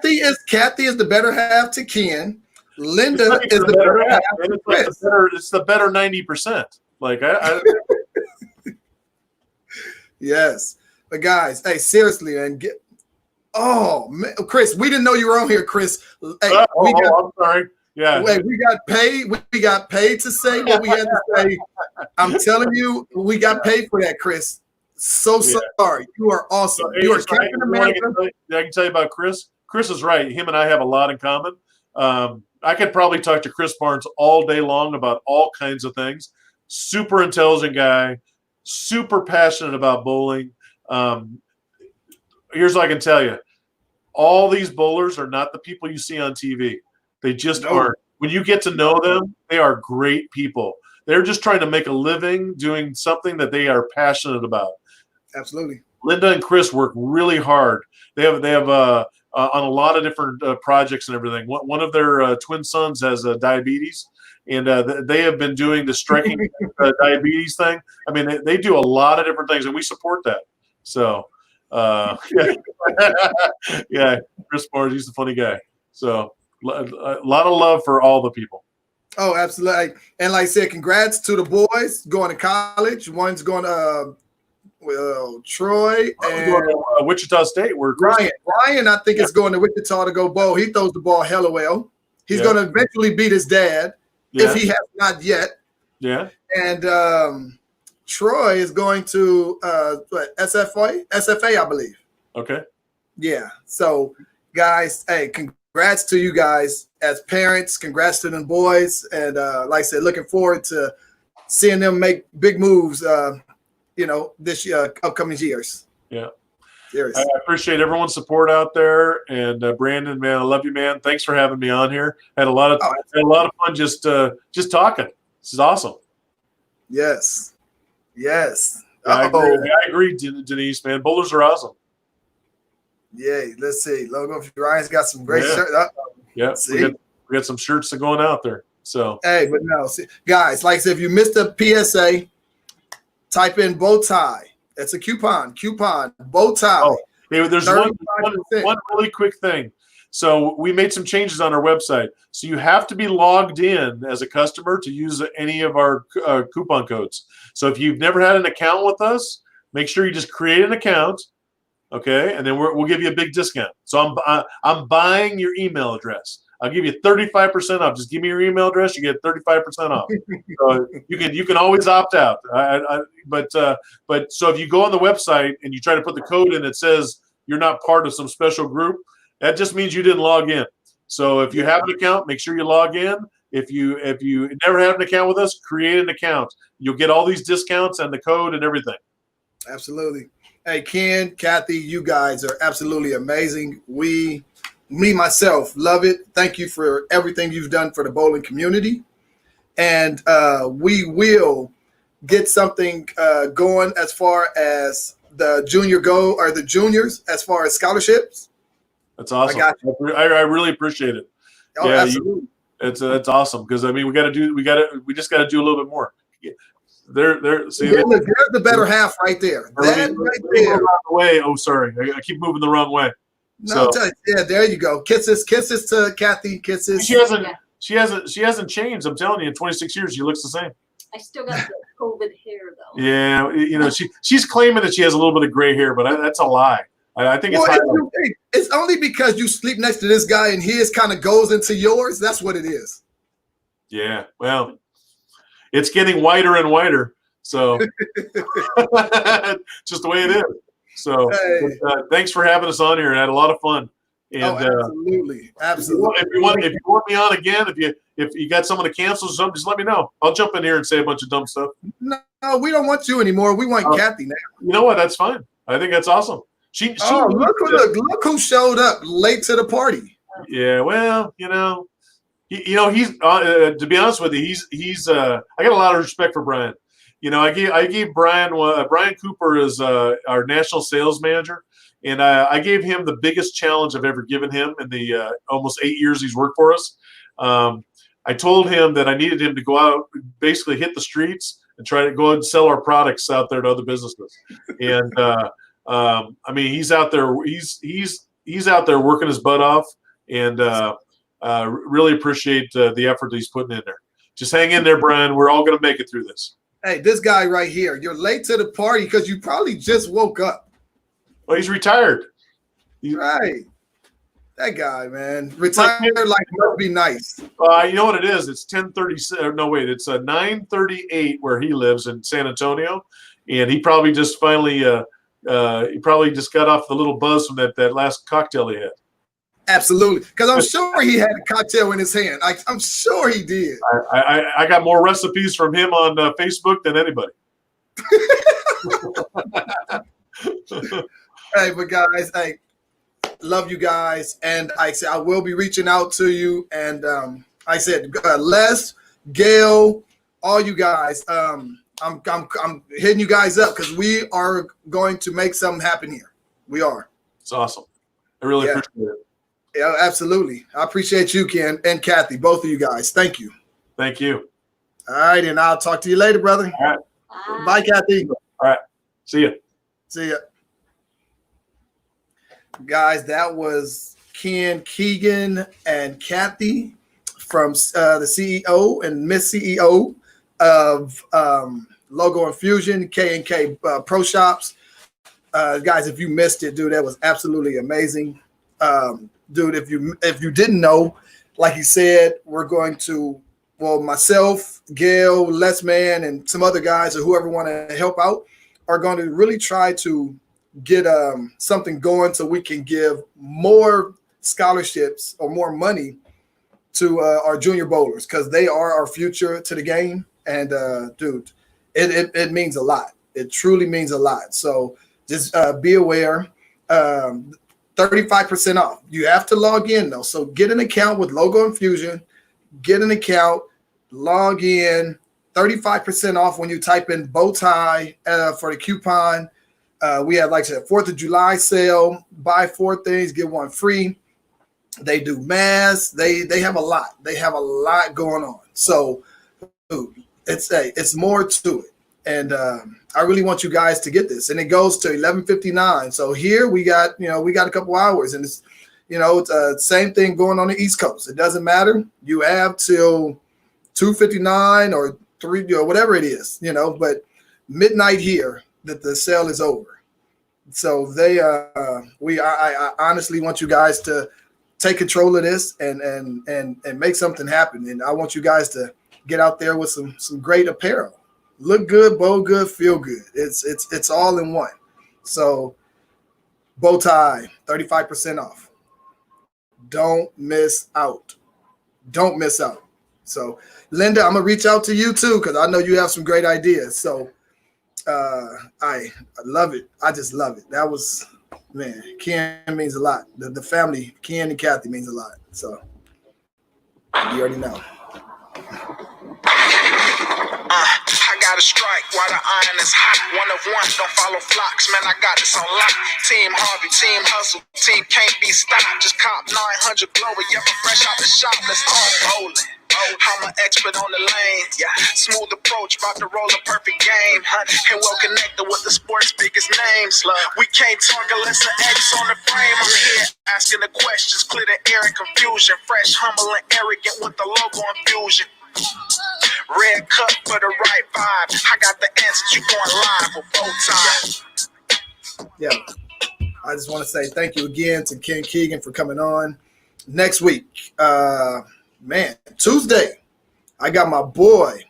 Kathy is the better half to Ken. Linda is the better half to Chris. It's the better 90%. Like I Yes, but guys, hey, seriously, and Chris, we didn't know you were on here, Chris. Hey, I'm sorry. Yeah. Wait, we got paid. We got paid to say what we had to say. I'm telling you, we got paid for that, Chris. So sorry. You are awesome. You are Captain America. I can tell you about Chris. Chris is right. Him and I have a lot in common. I could probably talk to Chris Barnes all day long about all kinds of things. Super intelligent guy, super passionate about bowling. Here's what I can tell you. All these bowlers are not the people you see on TV. They just aren't. When you get to know them, they are great people. They're just trying to make a living doing something that they are passionate about. Absolutely. Linda and Chris work really hard. They have on a lot of different projects and everything. One of their twin sons has diabetes, and they have been doing the striking diabetes thing. I mean, they do a lot of different things, and we support that. So, yeah, Chris Barnes, he's a funny guy. So, a lot of love for all the people. Oh, absolutely. And like I said, congrats to the boys going to college. One's going to Troy and Wichita State. Where Ryan, I think, is going to Wichita to go bowl. He throws the ball hella well. He's going to eventually beat his dad if he has not yet. Yeah. And Troy is going to SFA, I believe. Okay. Yeah. So, guys, hey, congrats to you guys as parents. Congrats to them boys. And like I said, looking forward to seeing them make big moves, this year, upcoming years. Yeah. Serious. I appreciate everyone's support out there. And Brandon, man, I love you, man. Thanks for having me on here. Had a lot of fun just talking. This is awesome. Yes. Yes. I agree, Denise, man. Bowlers are awesome. Yeah, let's see. Logo Ryan's got some great shirts. Yeah, we got some shirts going out there. So hey, but no, see, guys, like I said, if you missed the PSA, type in Bowtie. It's a coupon. Bowtie. Oh, hey, there's one really quick thing. So we made some changes on our website. So you have to be logged in as a customer to use any of our coupon codes. So if you've never had an account with us, make sure you just create an account. Okay, and then we'll give you a big discount. So I'm buying your email address. I'll give you 35% off. Just give me your email address. You get 35% off. So you can always opt out. But so if you go on the website and you try to put the code in that says you're not part of some special group, that just means you didn't log in. So if you have an account, make sure you log in. If you never had an account with us, create an account. You'll get all these discounts and the code and everything. Absolutely. Hey, Ken, Kathy, you guys are absolutely amazing. Myself, love it. Thank you for everything you've done for the bowling community. And we will get something going as far as the juniors, as far as scholarships. That's awesome. I really appreciate it. Oh, yeah, absolutely. It's awesome because I mean we just got to do a little bit more. See, look, there's the better half right there. That right there. Way. Oh, sorry, I keep moving the wrong way. No, there you go. Kisses to Kathy. Kisses. She hasn't changed. I'm telling you, in 26 years, she looks the same. I still got the COVID hair though. Yeah, she's claiming that she has a little bit of gray hair, but that's a lie. I think it's only because you sleep next to this guy and his kind of goes into yours. That's what it is. Yeah, well, it's getting whiter and whiter, so just the way it is. So, thanks for having us on here. I had a lot of fun, And absolutely. If you want me on again, if you got someone to cancel or something, just let me know. I'll jump in here and say a bunch of dumb stuff. No, we don't want you anymore. We want Kathy now. You know what? That's fine. I think that's awesome. Look who showed up late to the party. Yeah, well, he's to be honest with you, he's I got a lot of respect for Brian. I gave Brian Brian Cooper is our national sales manager, and I gave him the biggest challenge I've ever given him in the almost 8 years he's worked for us. I told him that I needed him to go out, basically hit the streets and try to go and sell our products out there to other businesses. And I mean, he's out there. He's out there working his butt off, and really appreciate the effort that he's putting in there. Just hang in there, Brian. We're all going to make it through this. Hey, this guy right here. You're late to the party because you probably just woke up. Well, he's retired. Right. That guy, man. Retired like must be nice. You know what it is? It's 10:30. No, wait. It's 9:38 where he lives in San Antonio, and he probably just finally he probably just got off the little buzz from that last cocktail he had. Absolutely, because I'm sure he had a cocktail in his hand. I'm sure he did. I got more recipes from him on Facebook than anybody. Hey, but guys, hey, love you guys, and I said I will be reaching out to you, and I said Les, Gail, all you guys. I'm hitting you guys up because we are going to make something happen here. We are. It's awesome. I really appreciate it. Yeah, absolutely. I appreciate you, Ken, and Kathy, both of you guys. Thank you. Thank you. All right, and I'll talk to you later, brother. All right. Bye, Kathy. All right. See ya. See ya. Guys, that was Ken, Keegan, and Kathy from the CEO and Miss CEO of Logo Infusion, K&K Pro Shops. Guys, if you missed it, dude, that was absolutely amazing. Dude, if you didn't know, like he said, we're going to, myself, Gail, Les Man, and some other guys or whoever want to help out are going to really try to get something going so we can give more scholarships or more money to our junior bowlers because they are our future to the game. And dude, it means a lot. It truly means a lot. So just be aware. 35% off. You have to log in though. So get an account with Logo Infusion. Get an account, log in. 35% off when you type in Bowtie for the coupon. We have, like I said, 4th of July sale. Buy 4 things, get 1 free. They do masks. They have a lot. They have a lot going on. So dude, it's more to it. And I really want you guys to get this. And it goes to 11:59. So here we got a couple hours, and it's it's same thing going on the East Coast. It doesn't matter. You have till 2:59 or 3 or whatever it is, but midnight here that the sale is over. So I honestly want you guys to take control of this and make something happen. And I want you guys to get out there with some great apparel. Look good, bow good, feel good. It's all in one. So Bowtie, 35% off. Don't miss out. Don't miss out. So Linda, I'm gonna reach out to you too because I know you have some great ideas. So I love it. I just love it. That was, man, Ken means a lot. The family, Ken and Kathy, means a lot. So you already know. I got a strike while the iron is hot. 1 of 1, don't follow flocks. Man, I got this on lock. Team Harvey, team hustle, team can't be stopped. Just cop 900 glory. Yeah, fresh out the shop. Let's start bowling. I'm an expert on the lane. Yeah, smooth approach, about to roll a perfect game. And well connected with the sport's biggest names. We can't talk unless an X on the frame. I'm here asking the questions, clear the air and confusion. Fresh, humble, and arrogant with the Logo Infusion. Red cup for the right vibe. I got the answers. You going live with Bowtie. Yeah, I just want to say thank you again to Ken Keegan for coming on. Next week, Tuesday, I got my boy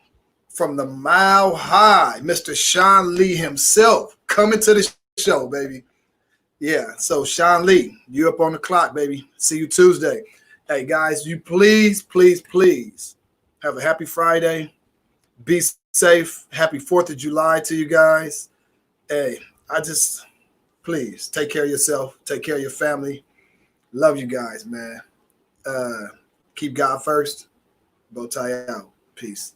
from the Mile High, Mr. Sean Lee himself, coming to the show, baby. Yeah. So Sean Lee, you up on the clock, baby. See you Tuesday. Hey guys, you please have a happy Friday. Be safe. Happy 4th of July to you guys. Hey, please take care of yourself. Take care of your family. Love you guys, man. Keep God first. Bowtie out. Peace.